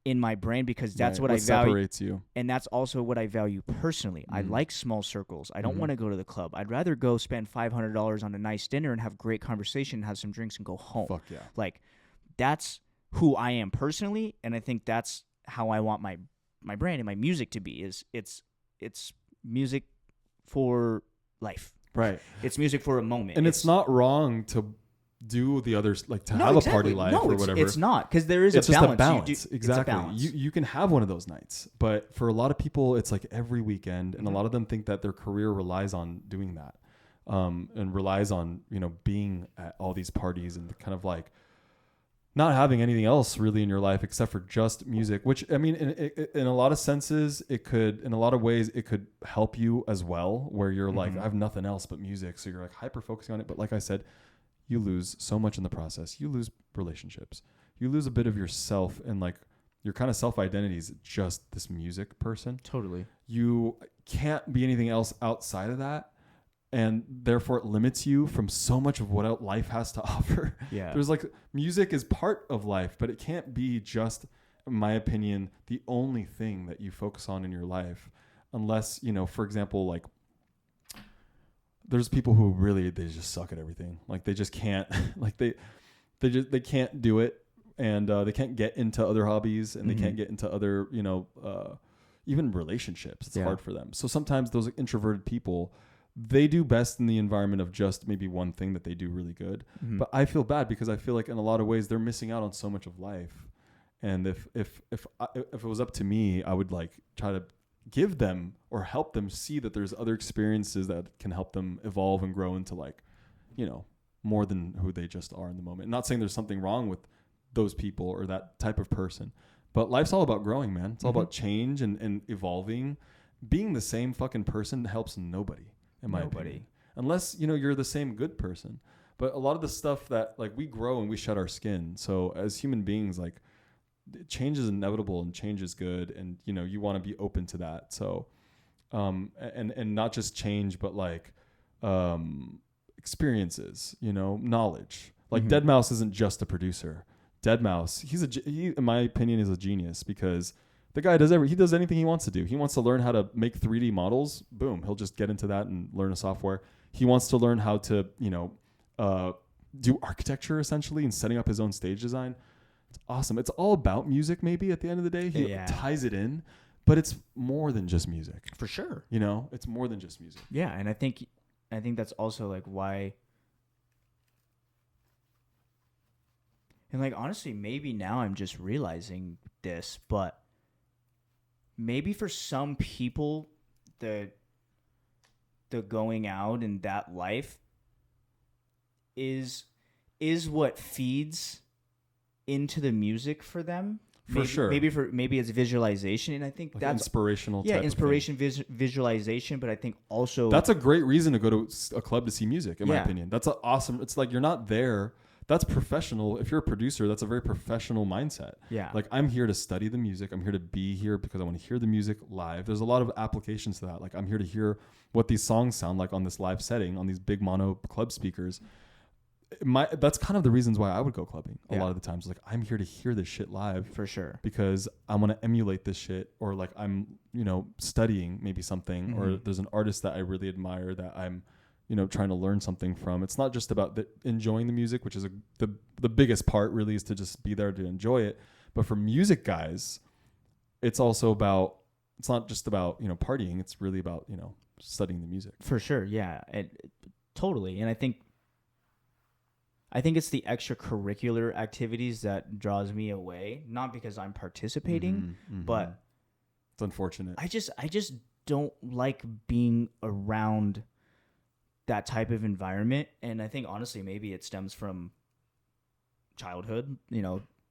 in my brand, because that's what I value. Separates you. And that's also what I value personally. I like small circles. I don't want to go to the club. I'd rather go spend $500 on a nice dinner and have great conversation, have some drinks, and go home. Fuck yeah. Like, that's who I am personally, and I think that's how I want my brand and my music to be. It's music for life. Right. It's music for a moment. And it's not wrong to do the others, like to have a party life or whatever. It's not, because there is it's a balance. Just a balance. Exactly. It's a balance. You can have one of those nights, but for a lot of people, it's like every weekend, and a lot of them think that their career relies on doing that, and relies on, you know, being at all these parties and kind of like not having anything else really in your life except for just music, which, I mean, in a lot of senses, it could, in a lot of ways, it could help you as well, where you're like, I have nothing else but music. So you're like hyper focusing on it. But like I said, you lose so much in the process. You lose relationships. You lose a bit of yourself, and like your kind of self-identity is just this music person. Totally. You can't be anything else outside of that. And therefore it limits you from so much of what life has to offer. Yeah. There's like, music is part of life, but it can't be just, in my opinion, the only thing that you focus on in your life. Unless, you know, for example, like there's people who really, they just suck at everything. Like they just can't, like they can't do it. And they can't get into other hobbies, and they can't get into other, you know, even relationships. It's hard for them. So sometimes those introverted people, they do best in the environment of just maybe one thing that they do really good. But I feel bad because I feel like in a lot of ways they're missing out on so much of life. And if it was up to me, I would like try to give them or help them see that there's other experiences that can help them evolve and grow into, like, you know, more than who they just are in the moment. Not saying there's something wrong with those people or that type of person, But life's all about growing, man. It's all about change and evolving. Being the same fucking person helps nobody, in my opinion. Unless, you're the same good person. But a lot of the stuff that, like, we grow and we shed our skin. So as human beings, like, change is inevitable and change is good. And, you want to be open to that. So, and not just change, but like, experiences, knowledge. Like deadmau5 isn't just a producer. deadmau5, he in my opinion is a genius, because the guy does anything he wants to do. He wants to learn how to make 3D models. Boom, he'll just get into that and learn a software. He wants to learn how to do architecture essentially and setting up his own stage design. It's awesome. It's all about music. Maybe at the end of the day, he ties it in, but it's more than just music. For sure. It's more than just music. Yeah, and I think that's also like why. And like honestly, maybe now I'm just realizing this, but maybe for some people, the going out and that life is what feeds into the music for them. For sure. Maybe it's visualization, and I think like that's inspirational. Yeah, inspiration, visualization. But I think also that's a great reason to go to a club to see music. In my opinion, that's awesome. It's like you're not there. That's professional. If you're a producer, that's a very professional mindset. Yeah. Like I'm here to study the music. I'm here to be here because I want to hear the music live. There's a lot of applications to that. Like I'm here to hear what these songs sound like on this live setting on these big mono club speakers. That's kind of the reasons why I would go clubbing a lot of the times. Like I'm here to hear this shit live for sure, because I want to emulate this shit, or like I'm studying maybe something, or there's an artist that I really admire that I'm trying to learn something from. It's not just about enjoying the music, which is the biggest part really, is to just be there to enjoy it. But for music guys, it's also about, it's not just about partying. It's really about studying the music. For sure, yeah, totally. And I think it's the extracurricular activities that draws me away, not because I'm participating, but it's unfortunate. I just don't like being around that type of environment. And I think honestly, maybe it stems from childhood.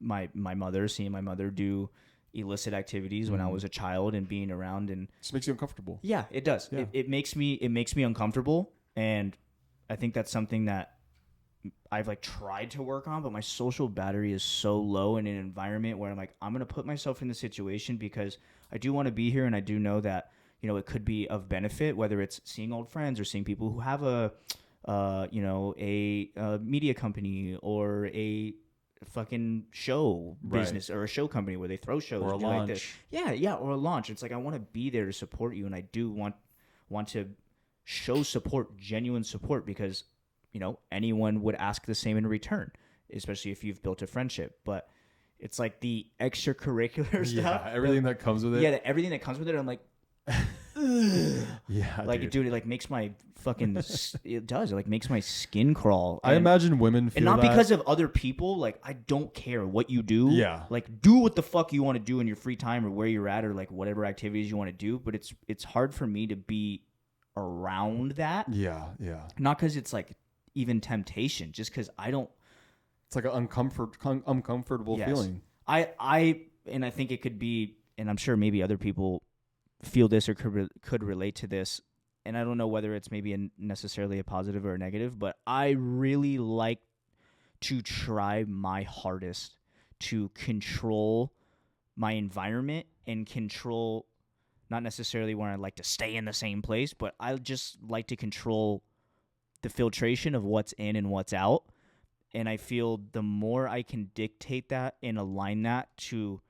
My mother, seeing my mother do illicit activities when I was a child and being around, and just makes you uncomfortable. Yeah, it does. Yeah. It makes me uncomfortable. And I think that's something that I've like tried to work on, but my social battery is so low in an environment where I'm like, I'm going to put myself in the situation because I do want to be here. And I do know that, it could be of benefit, whether it's seeing old friends or seeing people who have a media company or a fucking show business or a show company where they throw shows or a launch. Like this. Yeah, or a launch. It's like I want to be there to support you, and I do want to show support, genuine support, because anyone would ask the same in return, especially if you've built a friendship. But it's like the extracurricular stuff. Everything that comes with it. Yeah, everything that comes with it. I'm like, yeah, like dude, it like makes my fucking it does. It like makes my skin crawl. I imagine women feel and not that. Because of other people. Like I don't care what you do. Yeah, like do what the fuck you want to do in your free time or where you're at or like whatever activities you want to do. But it's hard for me to be around that. Yeah. Not because it's like even temptation, just because I don't. It's like an uncomfortable feeling. And I think it could be, and I'm sure maybe other people feel this or could relate to this, and I don't know whether it's maybe necessarily a positive or a negative, but I really like to try my hardest to control my environment and control, not necessarily when I like to stay in the same place, but I just like to control the filtration of what's in and what's out. And I feel the more I can dictate that and align that to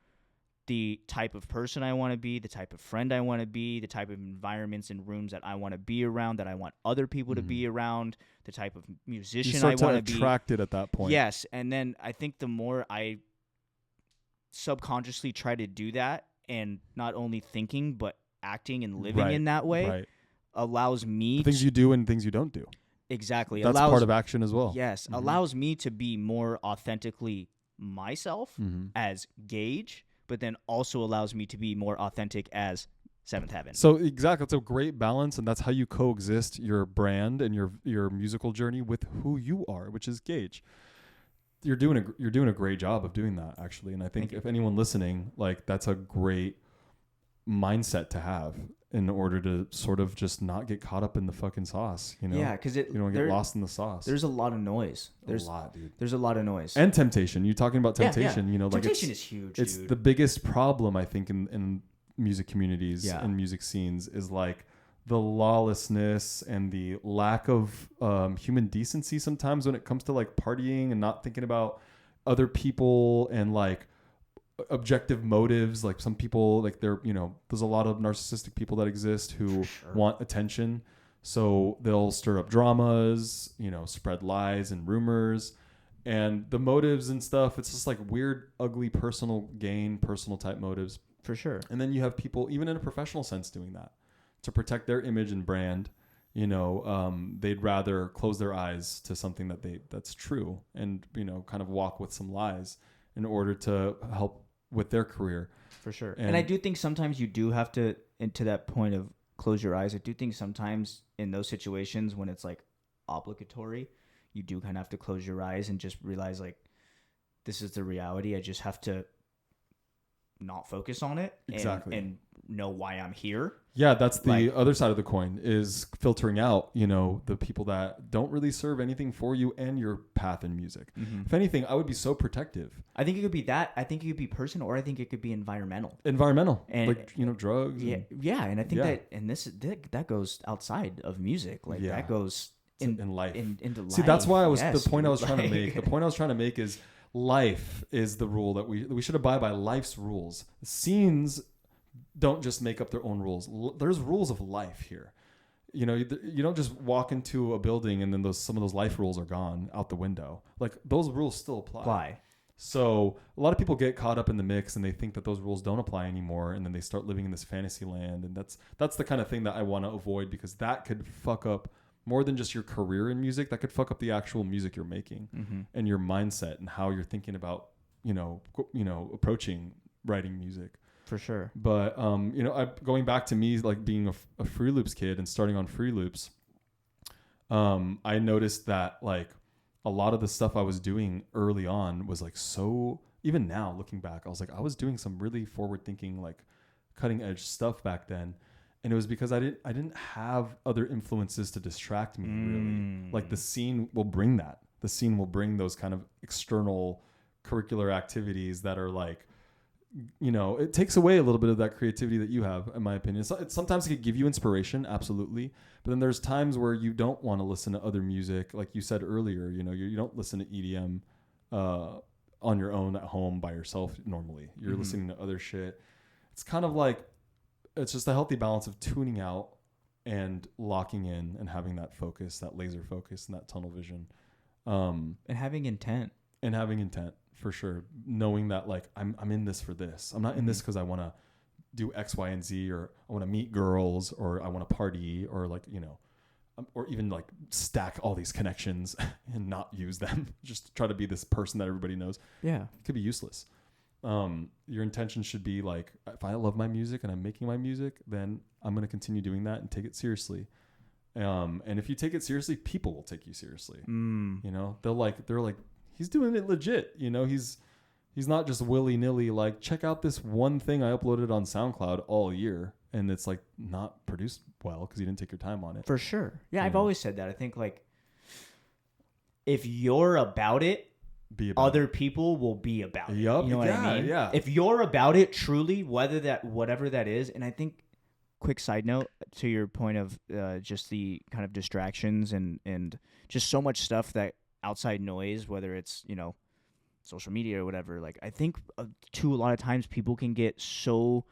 the type of person I want to be, the type of friend I want to be, the type of environments and rooms that I want to be around, that I want other people to be around, the type of musician I want to be. Attracted at that point. Yes, and then I think the more I subconsciously try to do that, and not only thinking but acting and living in that way, allows me things you do and things you don't do. Exactly. That's part of action as well. Yes, allows me to be more authentically myself as Gage, but then also allows me to be more authentic as Seventh Heaven. So exactly, it's a great balance, and that's how you coexist your brand and your musical journey with who you are, which is Gage. you're doing a great job of doing that, actually. And I think if anyone listening, like, that's a great mindset to have in order to sort of just not get caught up in the fucking sauce, you know? Yeah, because you don't get lost in the sauce. There's a lot of noise. There's a lot, dude. There's a lot of noise. And temptation. You talking about temptation, yeah. you know, like temptation is huge, it's dude. the biggest problem, I think, in music communities and music scenes is like the lawlessness and the lack of human decency sometimes when it comes to like partying and not thinking about other people and like objective motives. Like some people, like they're, you know, there's a lot of narcissistic people that exist who want attention, so they'll stir up dramas, you know, spread lies and rumors, and the motives and stuff, it's just like weird, ugly, personal gain, personal type motives, for sure. And then you have people even in a professional sense doing that to protect their image and brand. You know, they'd rather close their eyes to something that's true and, you know, kind of walk with some lies in order to help with their career. For sure. And I do think sometimes you do have to, and to that point of close your eyes, I do think sometimes in those situations when it's like obligatory, you do kind of have to close your eyes and just realize like, this is the reality. I just have to not focus on it and know why I'm here. Yeah, that's the other side of the coin, is filtering out, you know, the people that don't really serve anything for you and your path in music. Mm-hmm. If anything, I would be so protective. I think it could be that. I think it could be personal, or I think it could be environmental. And like, you know, drugs. Yeah, and I think that, and that goes outside of music. Like that goes in life. Into life. See, that's why the point I was trying to make. The point I was trying to make is life is the rule that we should abide by. Life's rules. Scenes don't just make up their own rules. There's rules of life here. You know, you don't just walk into a building and then some of those life rules are gone out the window. Like those rules still apply. So a lot of people get caught up in the mix and they think that those rules don't apply anymore, and then they start living in this fantasy land. And that's the kind of thing that I want to avoid, because that could fuck up more than just your career in music. That could fuck up the actual music you're making, mm-hmm. and your mindset and how you're thinking about, you know, approaching writing music. For sure. But, you know, going back to me, like being a Free Loops kid and starting on Free Loops, I noticed that like a lot of the stuff I was doing early on was like, so even now looking back, I was like, I was doing some really forward thinking, like cutting edge stuff back then. And it was because I didn't have other influences to distract me, really. Like the scene will bring that. The scene will bring those kind of external curricular activities that are like, you know, it takes away a little bit of that creativity that you have, in my opinion. Sometimes it could give you inspiration, absolutely. But then there's times where you don't want to listen to other music. Like you said earlier, you know, you don't listen to EDM on your own at home by yourself normally. You're mm-hmm. listening to other shit. It's kind of like, it's just a healthy balance of tuning out and locking in and having that focus, that laser focus and that tunnel vision. And having intent. For sure. Knowing that like I'm in this for this. I'm not in this because I want to do X, Y, and Z, or I want to meet girls, or I want to party, or like, you know, or even like stack all these connections and not use them. Just try to be this person that everybody knows. Yeah. It could be useless. Your intention should be like, if I love my music and I'm making my music, then I'm going to continue doing that and take it seriously. And if you take it seriously, people will take you seriously. You know, they're like, he's doing it legit. You know, he's not just willy nilly. Like, check out this one thing I uploaded on SoundCloud all year, and it's like not produced well because you didn't take your time on it. For sure. Yeah, I've always said that. I think like if you're about it, other people will be about it. Yep. You know what I mean? Yeah. If you're about it truly, whatever that is, and I think, quick side note to your point of just the kind of distractions and just so much stuff, that outside noise, whether it's, you know, social media or whatever. Like I think too, a lot of times people can get so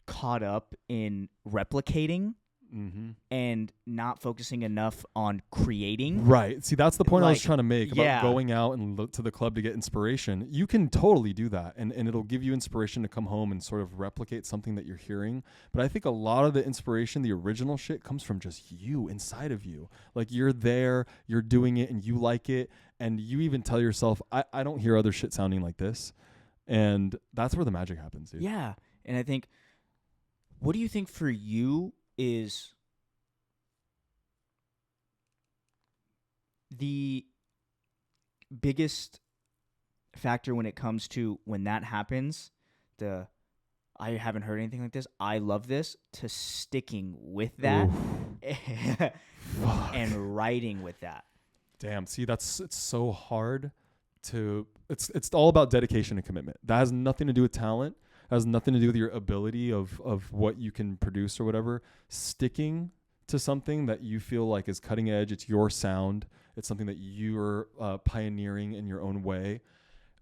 caught up in replicating. Mm-hmm. And not focusing enough on creating. Right. See, that's the point I was trying to make about going out and look to the club to get inspiration. You can totally do that, and it'll give you inspiration to come home and sort of replicate something that you're hearing. But I think a lot of the inspiration, the original shit, comes from just you, inside of you. Like you're there, you're doing it, and you like it, and you even tell yourself, I don't hear other shit sounding like this. And that's where the magic happens, dude. Yeah. And I think, what do you think for you is the biggest factor when it comes to when that happens, I haven't heard anything like this, I love this, to sticking with that and writing with that. Damn, see, it's so hard to, it's all about dedication and commitment. That has nothing to do with talent. It has nothing to do with your ability of what you can produce or whatever. Sticking to something that you feel like is cutting edge, it's your sound, it's something that you're pioneering in your own way,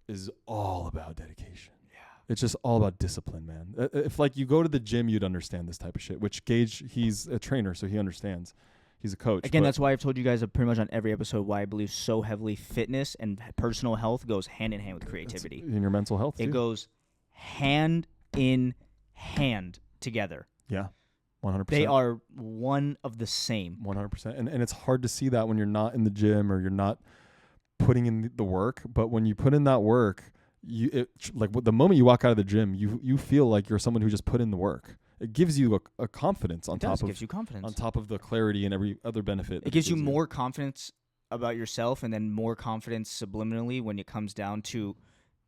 is all about dedication. It's just all about discipline, man. If like you go to the gym, you'd understand this type of shit, which Gage, he's a trainer, so he understands. He's a coach. Again, that's why I've told you guys pretty much on every episode why I believe so heavily fitness and personal health goes hand in hand with creativity. In your mental health, it too. Goes hand in hand together. Yeah, 100%. They are one of the same. 100%. And it's hard to see that when you're not in the gym or you're not putting in the work. But when you put in that work, like the moment you walk out of the gym, you feel like you're someone who just put in the work. It gives you a confidence on top of, gives you confidence on top of the clarity and every other benefit. It gives you more confidence about yourself, and then more confidence subliminally when it comes down to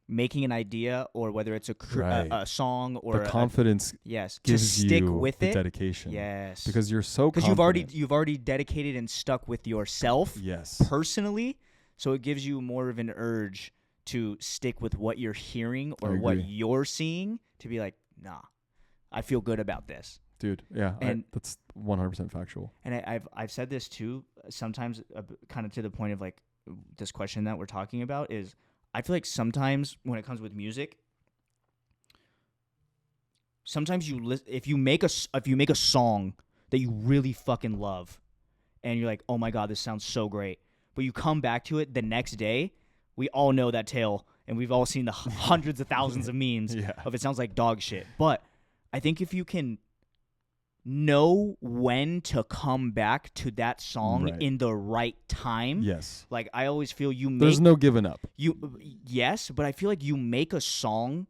making an idea, or whether it's a song or the confidence. Yes, gives to stick you with the it. Dedication. Yes, because you're so because you've already dedicated and stuck with yourself. Yes, personally, so it gives you more of an urge to stick with what you're hearing or what you're seeing, to be like, nah, I feel good about this, dude. Yeah, and that's 100% factual. And I've said this too, sometimes kind of to the point of like this question that we're talking about is, I feel like sometimes when it comes with music, sometimes if you make a song that you really fucking love, and you're like, oh my god, this sounds so great, but you come back to it the next day. We all know that tale, and we've all seen the hundreds of thousands of memes of it sounds like dog shit. But I think if you can know when to come back to that song in the right time, like I always feel there's no giving up. Yes, but I feel like you make a song,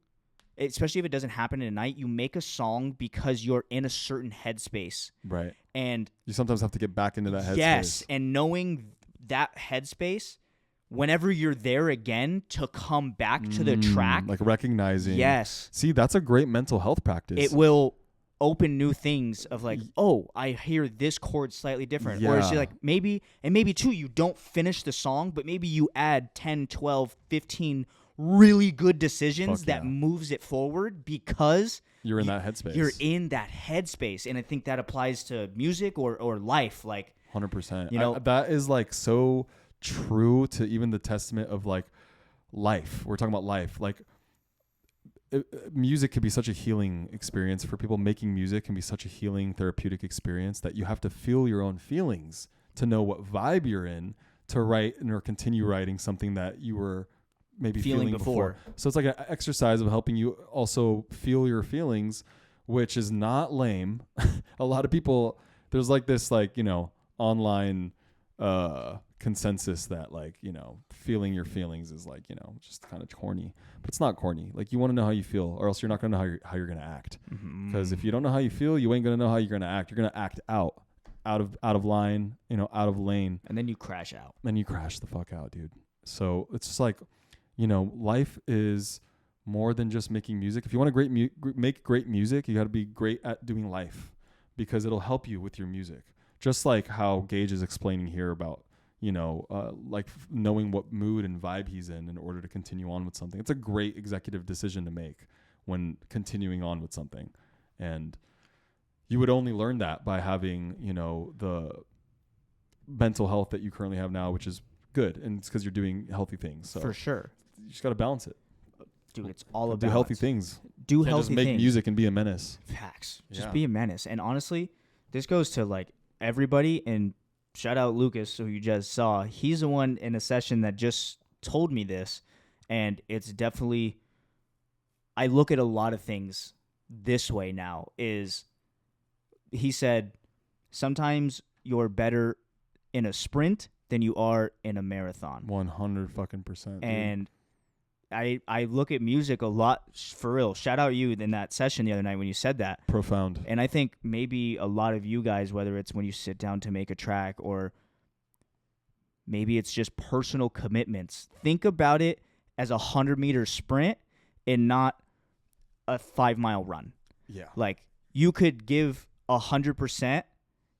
especially if it doesn't happen in a night, you make a song because you're in a certain headspace. Right. And you sometimes have to get back into that headspace. Yes, and knowing that headspace, whenever you're there again, to come back to the track. Like recognizing. Yes. See, that's a great mental health practice. It will open new things of like, oh, I hear this chord slightly different. Or it's like maybe too, you don't finish the song, but maybe you add 10, 12, 15 really good decisions that moves it forward because you're in that headspace. You're in that headspace. And I think that applies to music or life. Like 100%. You know, that is like so true to even the testament of like life. We're talking about life. Like music can be such a healing experience for people. Making music can be such a healing, therapeutic experience that you have to feel your own feelings to know what vibe you're in to write or continue writing something that you were maybe feeling before. So it's like an exercise of helping you also feel your feelings, which is not lame. A lot of people, there's like this, like, you know, online consensus that, like, you know, feeling your feelings is like, you know, just kind of corny. But it's not corny. Like, you want to know how you feel, or else you're not going to know how you're going to act. Because if you don't know how you feel, you ain't going to know how you're going to act. You're going to act out of line, you know, out of lane. And then you crash out. And you crash the fuck out, dude. So it's just like, you know, life is more than just making music. If you want to make great music, you got to be great at doing life, because it'll help you with your music. Just like how Gage is explaining here about, you know, like knowing what mood and vibe he's in order to continue on with something. It's a great executive decision to make when continuing on with something. And you would only learn that by having, you know, the mental health that you currently have now, which is good. And it's because you're doing healthy things. So for sure. You just got to balance it. Dude, it's all about do healthy things. Do Can't healthy just make things. music and be a menace. Facts. Just be a menace. And honestly, this goes to like everybody, and shout out Lucas, who you just saw. He's the one in a session that just told me this, and it's definitely, I look at a lot of things this way now. Is he said sometimes you're better in a sprint than you are in a marathon. 100%. And I look at music a lot, for real. Shout out you in that session the other night when you said that. Profound. And I think maybe a lot of you guys, whether it's when you sit down to make a track or Maybe it's just personal commitments. Think about it as a 100-meter sprint and not a 5-mile run. Yeah. Like, you could give 100%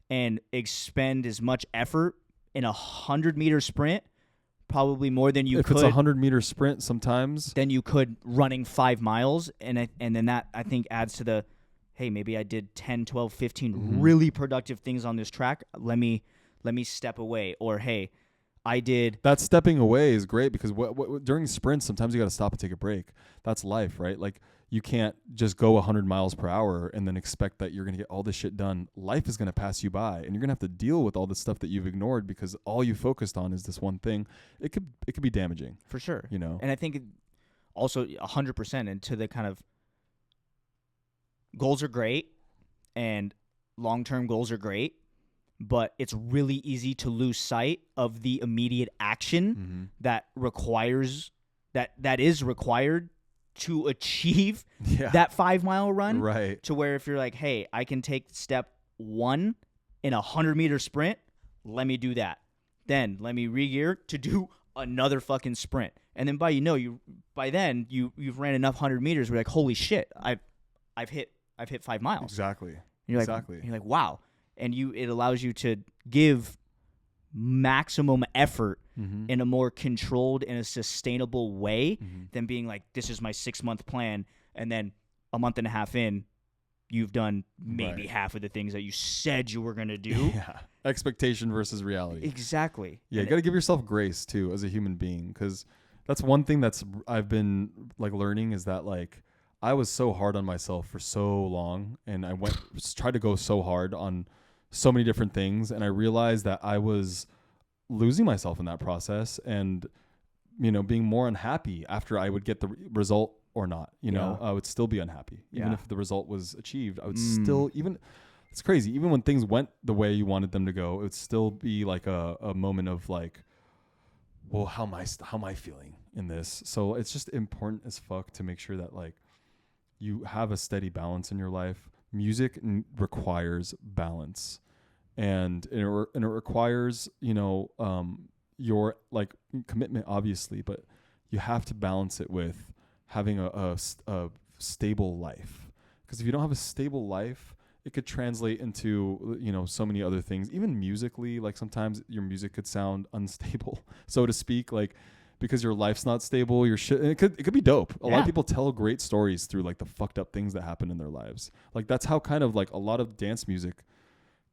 and expend as much effort in a 100-meter sprint, probably more than you if could. If it's a 100-meter sprint, sometimes. Than you could running 5 miles. And then that, I think, adds to the, hey, maybe I did 10, 12, 15 really productive things on this track. Let me step away. Or, hey, I did. That stepping away is great because during sprints, sometimes you got to stop and take a break. That's life, right? Like, you can't just go 100 miles per hour and then expect that you're going to get all this shit done. Life is going to pass you by, and you're going to have to deal with all this stuff that you've ignored because all you focused on is this one thing. It could be damaging. For sure. You know? And I think also 100% into the kind of goals are great and long-term goals are great, but it's really easy to lose sight of the immediate action that is required to achieve that 5-mile run. Right. To where if you're like, hey, I can take step 1 in a 100-meter sprint, let me do that. Then let me re-gear to do another fucking sprint. And then by then you've ran enough 100 meters where you're like, holy shit, I've hit 5 miles. Exactly. And you're like, exactly. You're like, wow. And it allows you to give maximum effort in a more controlled and a sustainable way than being like, this is my 6-month plan, and then a month and a half in, you've done maybe half of the things that you said you were going to do. Yeah. Expectation versus reality. Exactly. Yeah, you got to give yourself grace too as a human being, because that's one thing I've been like learning is that like I was so hard on myself for so long, and I tried to go so hard on so many different things, and I realized that I was losing myself in that process, and being more unhappy after I would get the result or not. I would still be unhappy even if the result was achieved. I would still it's crazy. Even when things went the way you wanted them to go, it would still be like a moment of like, well, how am I feeling in this? So it's just important as fuck to make sure that like you have a steady balance in your life. Music requires balance, and it requires your like commitment, obviously, but you have to balance it with having a stable life, because if you don't have a stable life, it could translate into so many other things. Even musically, like sometimes your music could sound unstable, so to speak, like because your life's not stable. Your shit, and it could be dope. A lot of people tell great stories through like the fucked up things that happen in their lives. Like that's how kind of like a lot of dance music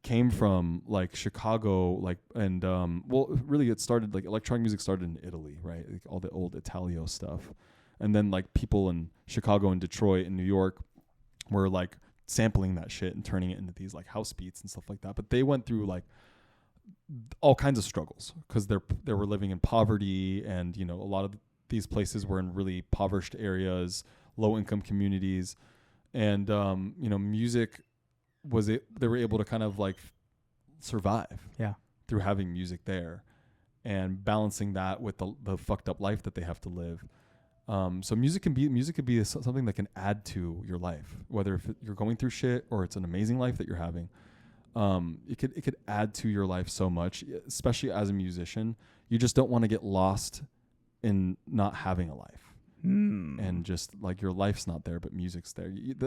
came from, like Chicago, like, and well, really it started, like electronic music started in Italy, right? Like all the old Italio stuff, and then like people in Chicago and Detroit and New York were like sampling that shit and turning it into these like house beats and stuff like that. But they went through like all kinds of struggles because they were living in poverty, and a lot of these places were in really impoverished areas, low income communities, and music they were able to kind of like survive through having music there and balancing that with the fucked up life that they have to live. So music could be something that can add to your life, whether if you're going through shit or it's an amazing life that you're having. It could add to your life so much, especially as a musician. You just don't want to get lost in not having a life. And just like your life's not there, but music's there. It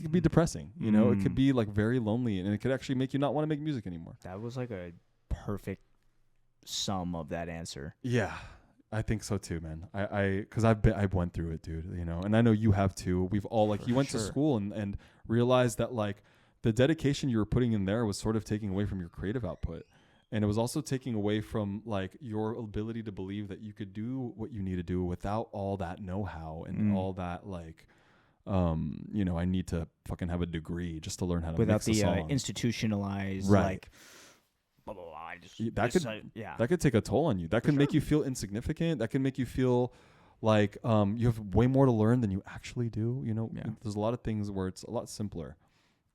could be depressing, it could be like very lonely, and it could actually make you not want to make music anymore. That was like a perfect sum of that answer. Yeah, I think so too, man. Cause I went through it, dude, and I know you have too. We've all like, you went to school and realized that like the dedication you were putting in there was sort of taking away from your creative output. And it was also taking away from like your ability to believe that you could do what you need to do without all that know-how and all that like, I need to fucking have a degree just to learn how to without mix a song. Institutionalized, right. Like blah blah blah. That could take a toll on you. That could make you feel insignificant. That can make you feel like you have way more to learn than you actually do. There's a lot of things where it's a lot simpler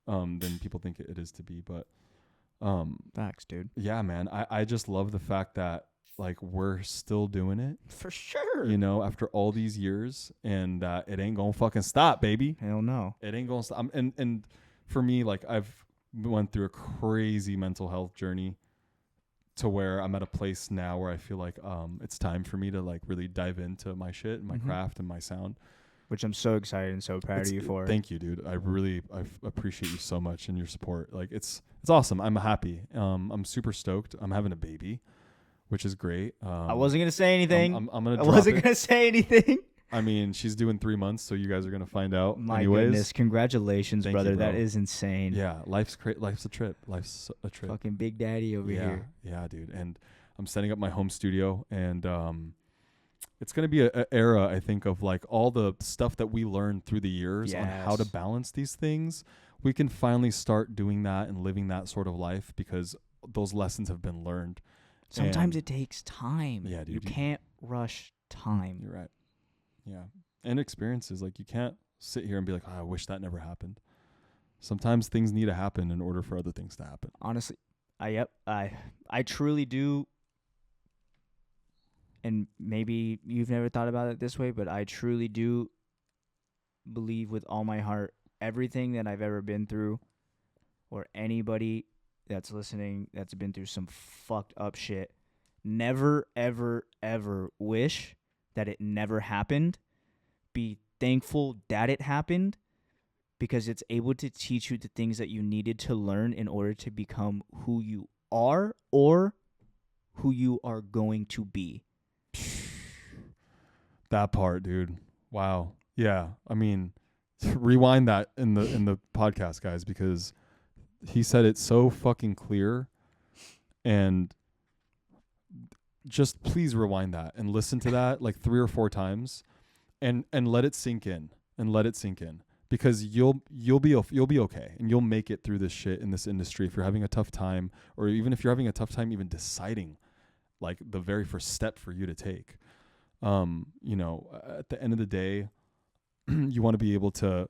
than people think it is to be, but. Facts, dude. Yeah, man. I just love the fact that like we're still doing it. For sure. After all these years, and it ain't gonna fucking stop, baby. Hell no. It ain't gonna stop. And for me, like I've went through a crazy mental health journey to where I'm at a place now where I feel like it's time for me to like really dive into my shit and my craft and my sound. Which I'm so excited and so proud of you for. Thank you, dude. I appreciate you so much and your support. Like it's awesome. I'm happy. I'm super stoked. I'm having a baby, which is great. I wasn't gonna say anything. I'm gonna. I wasn't gonna say anything. I mean, she's due in 3 months, so you guys are gonna find out. My anyways. goodness, congratulations, Thank brother. you, bro. That is insane. Yeah, life's a trip. Life's a trip. Fucking big daddy over here. Yeah, dude. And I'm setting up my home studio, and it's gonna be a era, I think, of like all the stuff that we learned through the years on how to balance these things. We can finally start doing that and living that sort of life because those lessons have been learned. Sometimes it takes time. Yeah, dude. You can't rush time. You're right. Yeah. And experiences. Like, you can't sit here and be like, oh, I wish that never happened. Sometimes things need to happen in order for other things to happen. Honestly, I truly do. And maybe you've never thought about it this way, but I truly do believe with all my heart everything that I've ever been through, or anybody that's listening that's been through some fucked up shit, never, ever, ever wish that it never happened. Be thankful that it happened, because it's able to teach you the things that you needed to learn in order to become who you are or who you are going to be. That part, dude. Wow. Yeah. I mean, rewind that in the podcast, guys, because he said it so fucking clear. And just please rewind that and listen to that like 3 or 4 times and let it sink in because you'll be okay and you'll make it through this shit in this industry. If you're having a tough time, or even if you're having a tough time even deciding like the very first step for you to take, at the end of the day, you want to be able to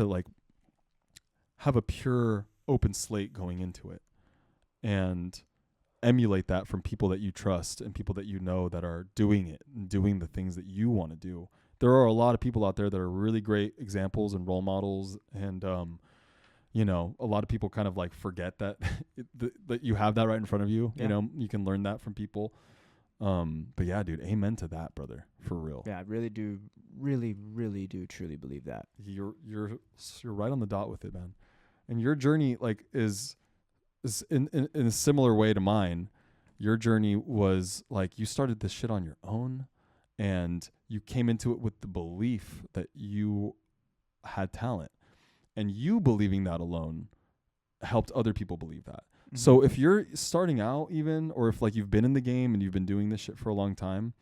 like have a pure open slate going into it and emulate that from people that you trust and people that you know that are doing it and doing the things that you want to do. There are a lot of people out there that are really great examples and role models, and a lot of people kind of like forget that that you have that right in front of you. Yeah. You can learn that from people. But yeah, dude, amen to that, brother, for real. Yeah, I really do, really, really do truly believe that. You're right on the dot with it, man. And your journey like is in a similar way to mine. Your journey was like you started this shit on your own, and you came into it with the belief that you had talent, and you believing that alone helped other people believe that. Mm-hmm. So if you're starting out even, or if like you've been in the game and you've been doing this shit for a long time,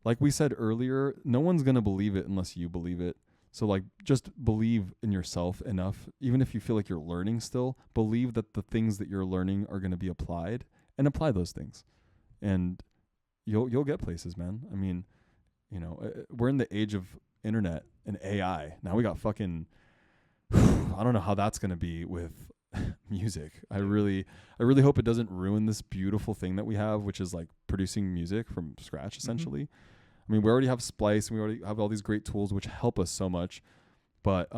like we said earlier, no one's going to believe it unless you believe it. So like just believe in yourself enough, even if you feel like you're learning still, believe that the things that you're learning are going to be applied, and apply those things. And you'll get places, man. I mean, we're in the age of internet and AI. Now we got fucking I don't know how that's going to be with music. I really hope it doesn't ruin this beautiful thing that we have, which is like producing music from scratch essentially. Mm-hmm. I mean, we already have Splice and we already have all these great tools which help us so much. But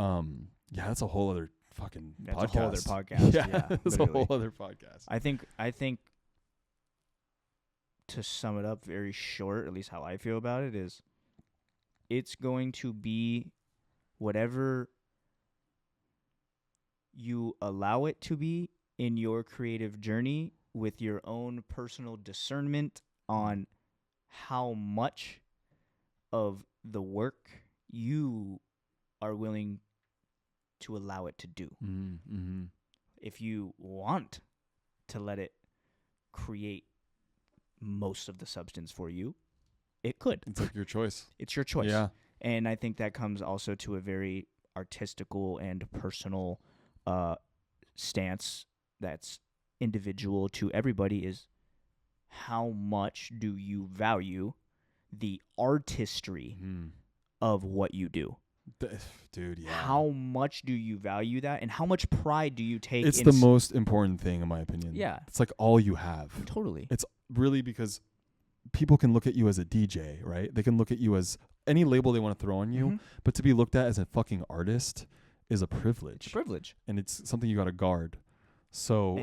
that's a whole other fucking podcast. That's a whole other podcast. Yeah, it's a whole other podcast. I think to sum it up very short, at least how I feel about it, is it's going to be whatever you allow it to be in your creative journey, with your own personal discernment on how much of the work you are willing to allow it to do. Mm-hmm. If you want to let it create most of the substance for you, it could. It's like your choice. It's your choice. Yeah. And I think that comes also to a very artistical and personal stance that's individual to everybody, is how much do you value the artistry of what you do? Dude, yeah. How much do you value that, and how much pride do you take? It's the most important thing, in my opinion. Yeah. It's like all you have. Totally. It's really because people can look at you as a DJ, right? They can look at you as any label they want to throw on you, but to be looked at as a fucking artist is a privilege. Privilege. And it's something you got to guard. So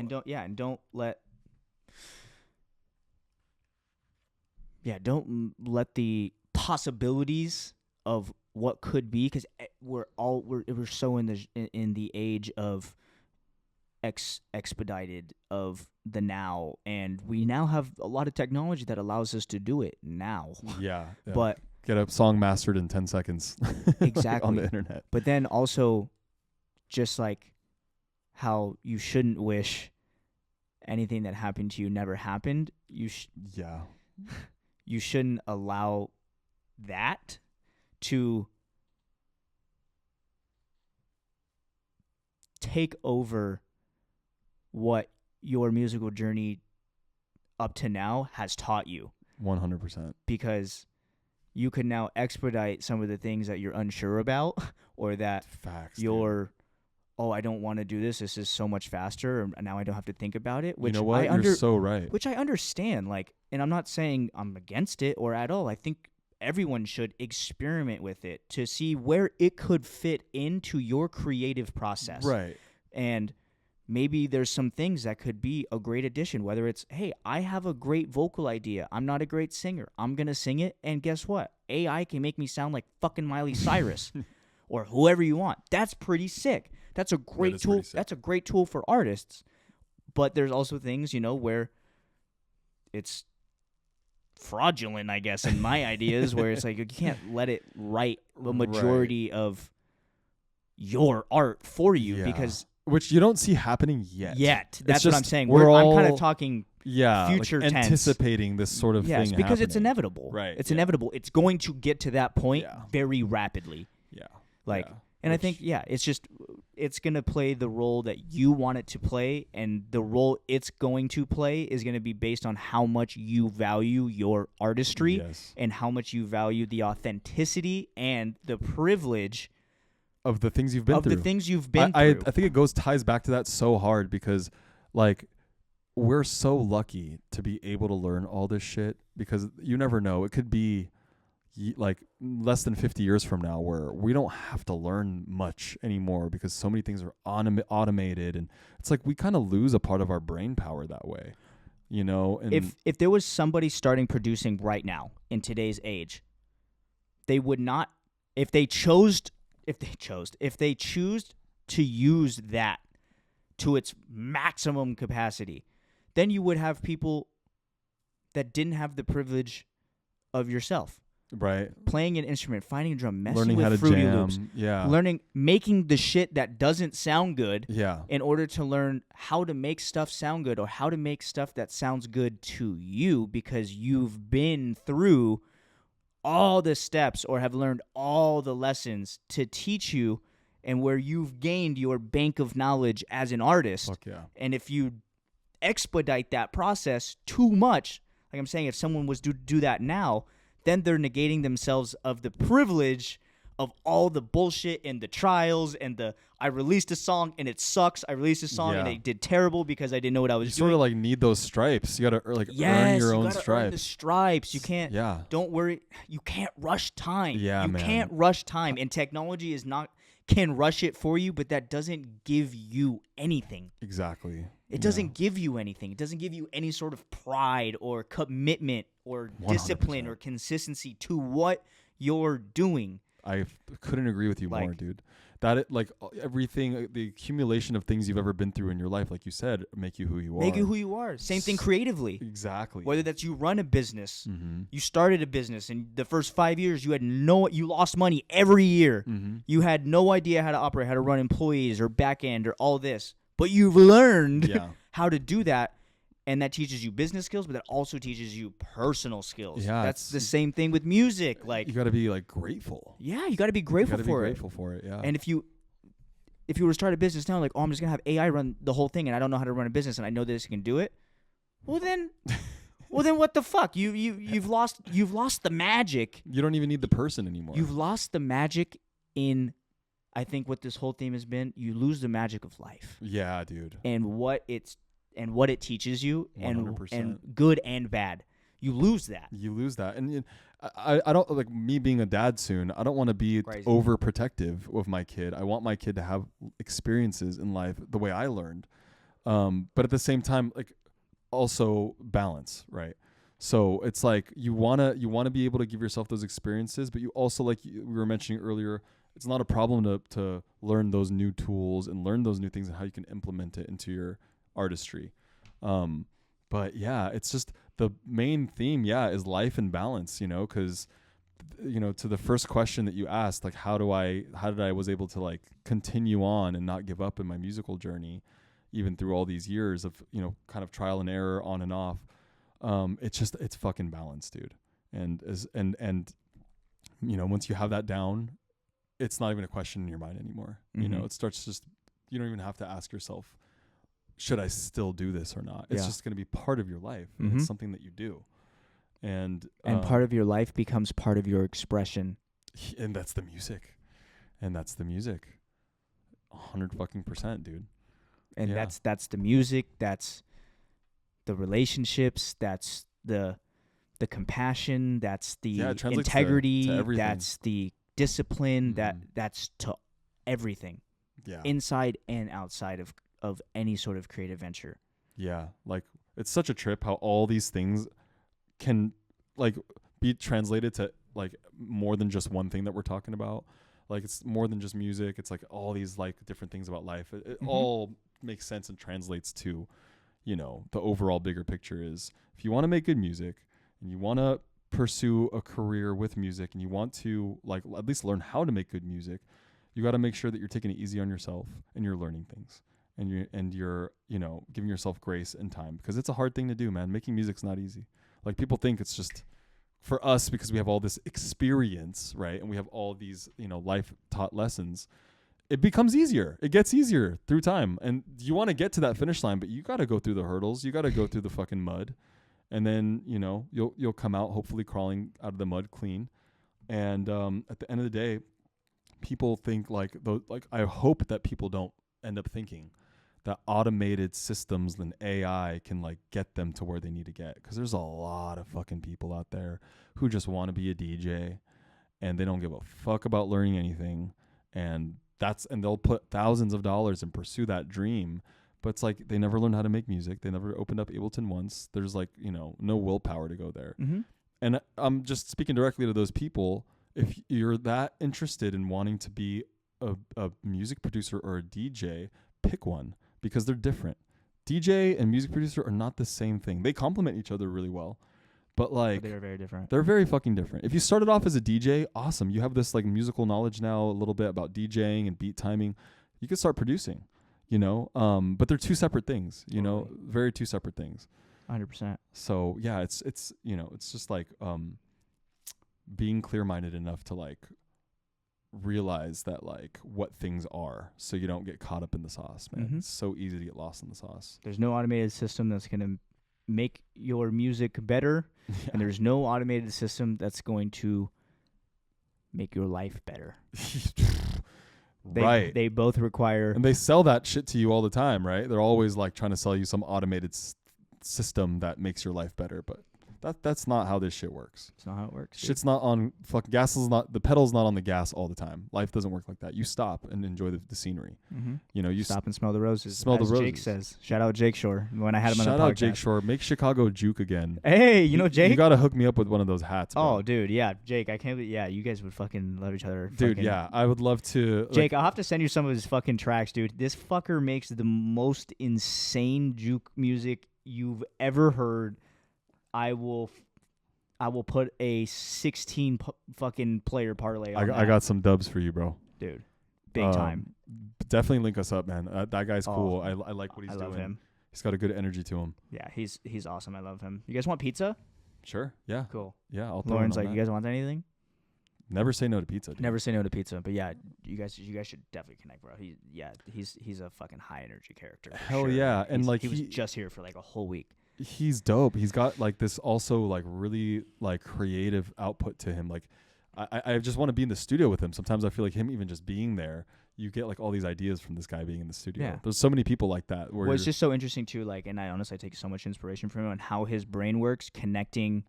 don't let let the possibilities of what could be, because we're so in the age of expedited of the now, and we now have a lot of technology that allows us to do it now. Yeah. But get a song mastered in 10 seconds. exactly. On the internet. But then also, just like how you shouldn't wish anything that happened to you never happened, you shouldn't allow that to take over what your musical journey up to now has taught you. 100%. Because you can now expedite some of the things that you're unsure about, or that I don't want to do this. This is so much faster, and now I don't have to think about it. Which you know what? You're so right. Which I understand. Like, and I'm not saying I'm against it or at all. I think everyone should experiment with it to see where it could fit into your creative process. Right. And maybe there's some things that could be a great addition, whether it's, hey, I have a great vocal idea. I'm not a great singer. I'm going to sing it. And guess what? AI can make me sound like fucking Miley Cyrus or whoever you want. That's pretty sick. That's a great tool. That's a great tool for artists. But there's also things, where it's fraudulent, I guess, in my ideas, where it's like you can't let it write the majority of your art for you because... Which you don't see happening yet. That's what I'm saying. I'm kind of talking future tense. Anticipating this sort of thing because happening. It's inevitable. Right. It's inevitable. It's going to get to that point very rapidly. Yeah. And I think, it's going to play the role that you want it to play, and the role it's going to play is going to be based on how much you value your artistry and how much you value the authenticity and the privilege of the things you've been through. I think it ties back to that so hard because, like, we're so lucky to be able to learn all this shit because you never know. It could be like less than 50 years from now where we don't have to learn much anymore because so many things are automated, and it's like we kind of lose a part of our brain power that way, And if there was somebody starting producing right now in today's age, they would not, if they choose to use that to its maximum capacity, then you would have people that didn't have the privilege of yourself. Right. Playing an instrument, finding a drum, messing learning with how to Fruity jam. Loops. Yeah. Making the shit that doesn't sound good. Yeah. In order to learn how to make stuff sound good or how to make stuff that sounds good to you because you've been through all the steps or have learned all the lessons to teach you, and where you've gained your bank of knowledge as an artist. Fuck yeah. And if you expedite that process too much, like I'm saying, if someone was to do that now, then they're negating themselves of the privilege of all the bullshit and the trials and I released a song and it sucks. I released a song and it did terrible because I didn't know what I was doing. You sort of like need those stripes. You got to earn your own stripes. Earn the stripes. You can't. Yeah. Don't worry. You can't rush time. Yeah, you can't rush time, and technology can rush it for you, but that doesn't give you anything. Exactly. It doesn't give you anything. It doesn't give you any sort of pride or commitment or 100%. Discipline or consistency to what you're doing. I couldn't agree with you more, dude. That everything, the accumulation of things you've ever been through in your life, like you said, make you who you are. Make you who you are. Same thing creatively. Exactly. Whether that's you run a business, you started a business, and the first 5 years you lost money every year. You had no idea how to operate, how to run employees or back end or all this, but you've learned how to do that. And that teaches you business skills, but that also teaches you personal skills. Yeah, that's the same thing with music. Like, you got to be grateful. Yeah, you got to be grateful for it. Yeah. And if you were to start a business now, like, I'm just gonna have AI run the whole thing, and I don't know how to run a business, and I know this can do it. Well then what the fuck? You've lost the magic. You don't even need the person anymore. You've lost the magic in. I think what this whole theme has been. You lose the magic of life. Yeah, dude. And what it teaches you, 100%. and good and bad. You lose that. And I don't, like, me being a dad soon, I don't want to be overprotective of my kid. I want my kid to have experiences in life the way I learned. But at the same time, like, also balance, right? So it's like you wanna be able to give yourself those experiences, but you also, like we were mentioning earlier, it's not a problem to learn those new tools and learn those new things and how you can implement it into your artistry. But yeah, it's just the main theme, is life and balance, because to the first question that you asked, like how did I was able to like continue on and not give up in my musical journey, even through all these years of, kind of trial and error on and off. It's fucking balance, dude. And once you have that down, it's not even a question in your mind anymore. Mm-hmm. It starts just, you don't even have to ask yourself, should I still do this or not? It's just going to be part of your life. Mm-hmm. It's something that you do. And part of your life becomes part of your expression. And that's the music. 100% dude. And that's the music, that's the relationships, that's the compassion, that's the integrity, to that's the discipline, that's to everything. Yeah. Inside and outside of any sort of creative venture. Yeah. Like it's such a trip how all these things can like be translated to like more than just one thing that we're talking about. Like it's more than just music. It's like all these like different things about life. It all makes sense and translates to, the overall bigger picture is if you want to make good music and you want to pursue a career with music and you want to like at least learn how to make good music, you got to make sure that you're taking it easy on yourself and you're learning things and you're giving yourself grace and time, because it's a hard thing to do, man. Making music's not easy. Like people think it's just for us because we have all this experience, right? And we have all these, life taught lessons. It becomes easier. It gets easier through time. And you want to get to that finish line, but you got to go through the hurdles. You got to go through the fucking mud. And then, you'll come out hopefully crawling out of the mud clean. And at the end of the day, people think like I hope that people don't end up thinking that automated systems and AI can like get them to where they need to get. Because there's a lot of fucking people out there who just want to be a DJ and they don't give a fuck about learning anything. And they'll put thousands of dollars and pursue that dream. But it's like they never learned how to make music. They never opened up Ableton once. There's like, no willpower to go there. Mm-hmm. And I'm just speaking directly to those people. If you're that interested in wanting to be a music producer or a DJ, pick one, because they're different. DJ and music producer are not the same thing. They complement each other really well, but like they're very different. They're very fucking different. If you started off as a DJ, awesome. You have this like musical knowledge now, a little bit about DJing and beat timing. You could start producing, but they're two separate things, very two separate things. 100%. So yeah, it's just like being clear-minded enough to like realize that like what things are, so you don't get caught up in the sauce, man. It's so easy to get lost in the sauce. There's no automated system that's going to make your music better, and there's no automated system that's going to make your life better. Right. They both require... And they sell that shit to you all the time, right? They're always like trying to sell you some automated system that makes your life better, but that's not how this shit works. It's not how it works. Shit's not on fucking gas. The pedal's not on the gas all the time. Life doesn't work like that. You stop and enjoy the scenery. Mm-hmm. You stop and smell the roses. Smell the roses. Jake says. Shout out Jake Shore. When I had him on the podcast. Shout out Jake Shore. Make Chicago juke again. Hey, Jake? You gotta hook me up with one of those hats, bro. Oh, dude, yeah, Jake. I can't. Yeah, you guys would fucking love each other. Dude, yeah, I would love to. Jake, I'll have to send you some of his fucking tracks, dude. This fucker makes the most insane juke music you've ever heard. I will put a 16 fucking player parlay on I got some dubs for you, bro. Dude, big time. Definitely link us up, man. That guy's cool. I like what he's doing. I love him. He's got a good energy to him. Yeah, he's awesome. I love him. You guys want pizza? Sure. Yeah. Cool. Yeah, I'll throw Lauren's in on like, that. you guys want anything? Never say no to pizza, dude. Never say no to pizza. But yeah, you guys should definitely connect, bro. He's a fucking high energy character. Hell yeah. And like he was just here for like a whole week. He's dope. He's got like this also like really like creative output to him. Like I just want to be in the studio with him. Sometimes I feel like him even just being there, you get like all these ideas from this guy being in the studio. Yeah. There's so many people like that. Well, it's just so interesting too. Like, and I honestly take so much inspiration from him on how his brain works, connecting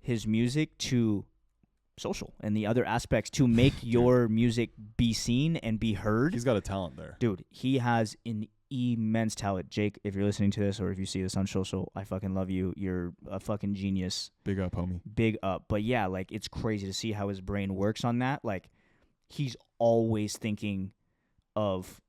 his music to social and the other aspects to make your music be seen and be heard. He's got a talent there. Dude, he has an immense talent. Jake, if you're listening to this or if you see this on social, I fucking love you. You're a fucking genius. Big up, homie. Big up. But yeah, like, it's crazy to see how his brain works on that. Like, he's always thinking of,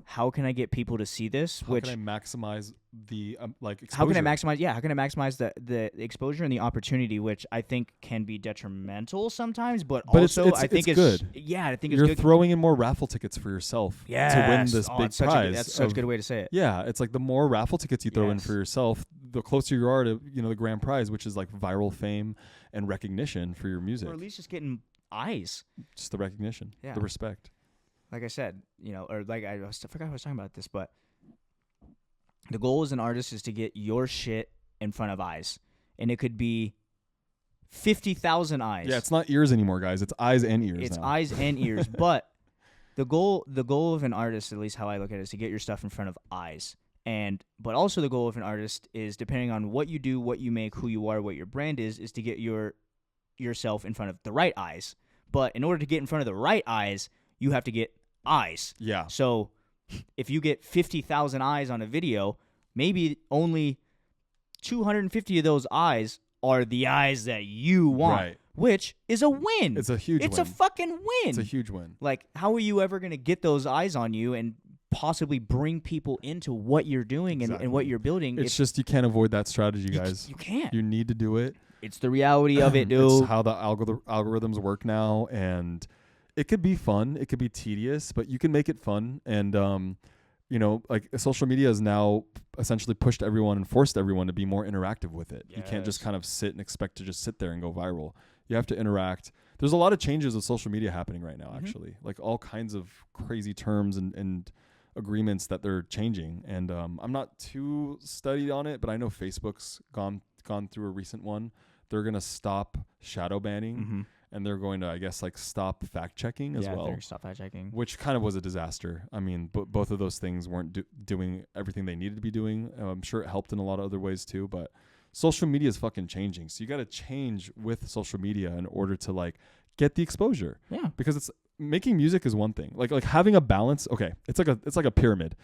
how can I get people to see this? How can I maximize the exposure? How can I maximize? Yeah, how can I maximize the exposure and the opportunity, which I think can be detrimental sometimes, but also I think it's good. Yeah, I think it's You're good. throwing in more raffle tickets for yourself to win this big prize. That's such a good way to say it. Yeah, it's like the more raffle tickets you throw in for yourself, the closer you are to the grand prize, which is like viral fame and recognition for your music. Or at least just getting eyes. Just the recognition, the respect. Like I said, or like I forgot I was talking about this, but the goal as an artist is to get your shit in front of eyes, and it could be 50,000 eyes. Yeah, it's not ears anymore, guys. It's eyes and ears. It's now. eyes and ears, but the goal of an artist, at least how I look at it, is to get your stuff in front of eyes. But also the goal of an artist is, depending on what you do, what you make, who you are, what your brand is to get yourself in front of the right eyes. But in order to get in front of the right eyes, you have to get eyes. Yeah. So if you get 50,000 eyes on a video, maybe only 250 of those eyes are the eyes that you want, right, which is a win. It's a huge win. It's a fucking win. It's a huge win. Like, how are you ever going to get those eyes on you and possibly bring people into what you're doing and what you're building? It's just you can't avoid that strategy, guys. You can't. You need to do it. It's the reality of it, dude. It's how the algorithms work now, and it could be fun. It could be tedious, but you can make it fun. And, like social media has now essentially pushed everyone and forced everyone to be more interactive with it. Yes. You can't just kind of sit and expect to just sit there and go viral. You have to interact. There's a lot of changes with social media happening right now, actually. Like all kinds of crazy terms and agreements that they're changing. And I'm not too studied on it, but I know Facebook's gone through a recent one. They're going to stop shadow banning, and they're going to, I guess, like stop fact checking as well. Yeah, stop fact checking. Which kind of was a disaster. I mean, both of those things weren't doing everything they needed to be doing. I'm sure it helped in a lot of other ways too, but social media is fucking changing. So you got to change with social media in order to like get the exposure. Yeah. Because it's making music is one thing. Like having a balance. Okay, it's like a pyramid.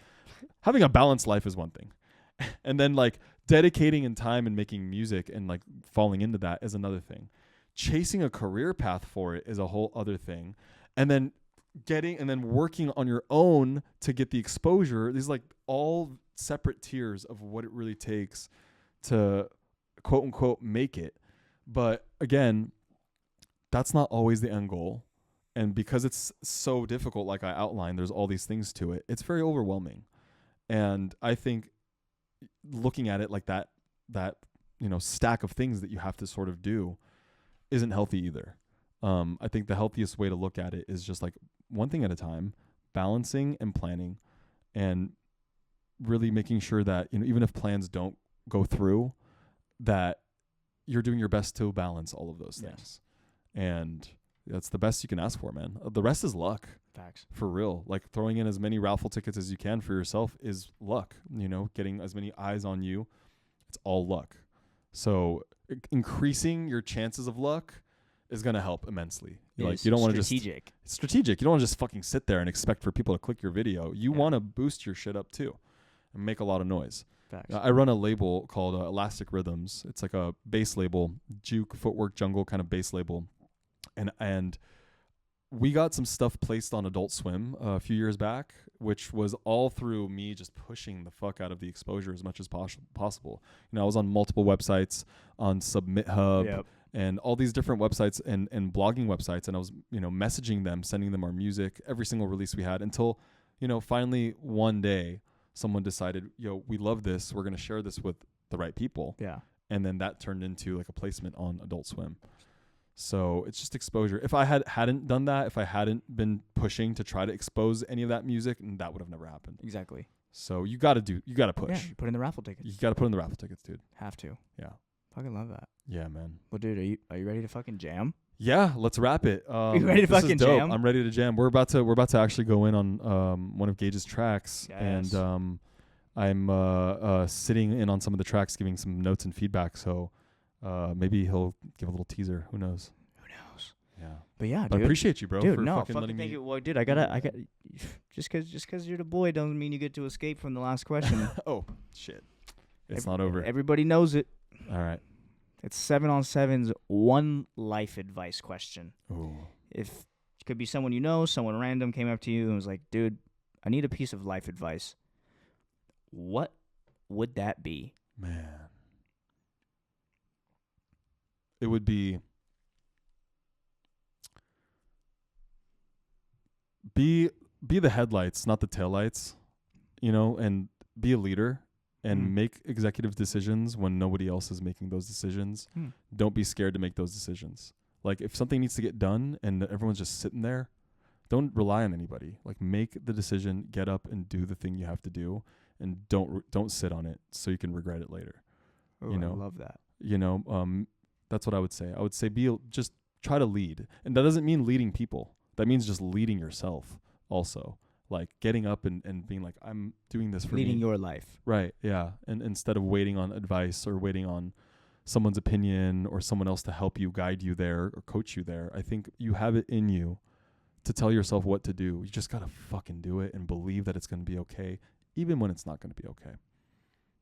Having a balanced life is one thing. And then like dedicating in time and making music and like falling into that is another thing. Chasing a career path for it is a whole other thing. And then working on your own to get the exposure. These like all separate tiers of what it really takes to quote unquote make it. But again, that's not always the end goal. And because it's so difficult, like I outlined, there's all these things to it. It's very overwhelming. And I think looking at it like that stack of things that you have to sort of do isn't healthy either. I think the healthiest way to look at it is just like one thing at a time, balancing and planning, and really making sure that, even if plans don't go through, that you're doing your best to balance all of those things. And that's the best you can ask for, man. The rest is luck. Facts. For real. Like throwing in as many raffle tickets as you can for yourself is luck. Getting as many eyes on you, it's all luck. So increasing your chances of luck is going to help immensely. Like you don't want to just strategic. You don't want to just fucking sit there and expect for people to click your video. You want to boost your shit up too and make a lot of noise. Facts. I run a label called Elastic Rhythms. It's like a bass label, juke, footwork, jungle kind of bass label. And we got some stuff placed on Adult Swim a few years back, which was all through me just pushing the fuck out of the exposure as much as possible. I was on multiple websites, on Submit Hub, and all these different websites and blogging websites, and I was messaging them, sending them our music, every single release we had, until finally one day someone decided, we love this, we're going to share this with the right people. Yeah. And then that turned into like a placement on Adult Swim. So it's just exposure. If I hadn't done that, if I hadn't been pushing to try to expose any of that music, that would have never happened. Exactly. So you got to push. Yeah, put in the raffle tickets. You got to put in the raffle tickets, dude. Have to. Yeah. Fucking love that. Yeah, man. Well, dude, are you ready to fucking jam? Yeah, let's wrap it. Are you ready to fucking jam? I'm ready to jam. We're about to actually go in on one of Gage's tracks, yes. And I'm sitting in on some of the tracks, giving some notes and feedback. So maybe he'll give a little teaser. Who knows? Who knows? Yeah. But yeah, But I dude. appreciate you, bro, Dude, for no, fucking letting thank me. you. Well, dude, I got just cause you're the boy doesn't mean you get to escape from the last question. Oh shit, it's not over. Everybody knows it. All right. It's 7 on 7's one life advice question. Ooh. If it could be someone you know, someone random came up to you and was like, dude, I need a piece of life advice. What would that be? Man. It would be the headlights, not the taillights, and be a leader and make executive decisions when nobody else is making those decisions. Don't be scared to make those decisions. Like if something needs to get done and everyone's just sitting there, don't rely on anybody. Like make the decision, get up and do the thing you have to do, and don't sit on it so you can regret it later. Oh, I love that. That's what I would say. I would say just try to lead. And that doesn't mean leading people. That means just leading yourself also. Like getting up and being like, I'm doing this for leading me. your life. Right, yeah. And instead of waiting on advice or waiting on someone's opinion or someone else to help you, guide you there or coach you there, I think you have it in you to tell yourself what to do. You just got to fucking do it and believe that it's going to be okay, even when it's not going to be okay.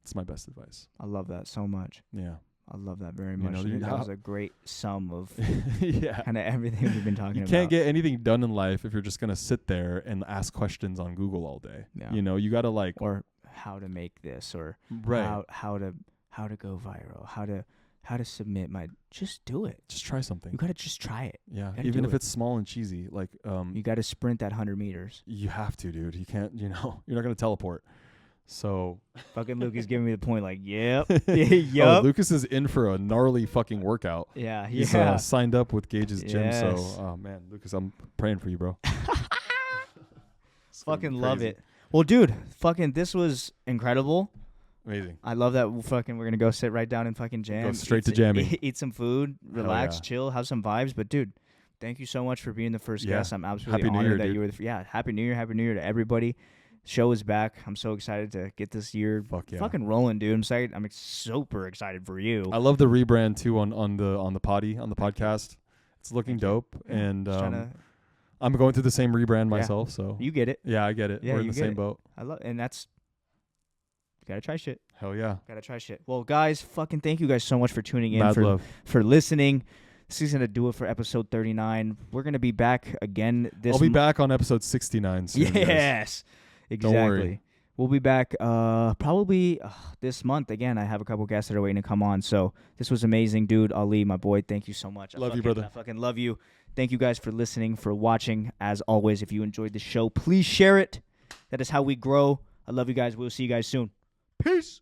It's my best advice. I love that so much. Yeah. I love that very much. You know, that was a great sum of yeah. kind of everything we've been talking You about. can't get anything done in life if you're just going to sit there and ask questions on Google all day. Yeah. You got to like... Or how to make this, or right. how to go viral, how to submit my... Just do it. Just try something. You got to just try it. Yeah. Even if it's small and cheesy. Like you got to sprint that 100 meters. You have to, dude. You can't, you're not going to teleport. So fucking Luke is giving me the point like, yep. Oh, Lucas is in for a gnarly fucking workout. Yeah. He's signed up with Gage's gym. So, oh man, Lucas, I'm praying for you, bro. Fucking love it. Well, dude, fucking this was incredible. Amazing. I love that we're going to go sit right down and fucking jam. Go straight to jamming. Eat some food, relax, chill, have some vibes. But, dude, thank you so much for being the first guest. I'm absolutely honored that you were Happy New Year. Happy New Year to everybody. Show is back. I'm so excited to get this year fucking rolling, dude. I'm excited. I'm super excited for you. I love the rebrand too on the podcast. It's looking dope, and I'm going through the same rebrand myself. So you get it. Yeah, I get it. We're in the same boat. And that's gotta try shit. Hell yeah, gotta try shit. Well, guys, fucking thank you guys so much for tuning in, Mad love. For listening. This is gonna do it for episode 39. We're gonna be back again this. I'll be back on episode 69 soon. Yes. Guys. Exactly. Don't worry. We'll be back probably this month. Again, I have a couple guests that are waiting to come on. So this was amazing, dude. Ali, my boy, thank you so much. Love you, brother. I fucking love you. Thank you guys for listening, for watching. As always, if you enjoyed the show, please share it. That is how we grow. I love you guys. We'll see you guys soon. Peace.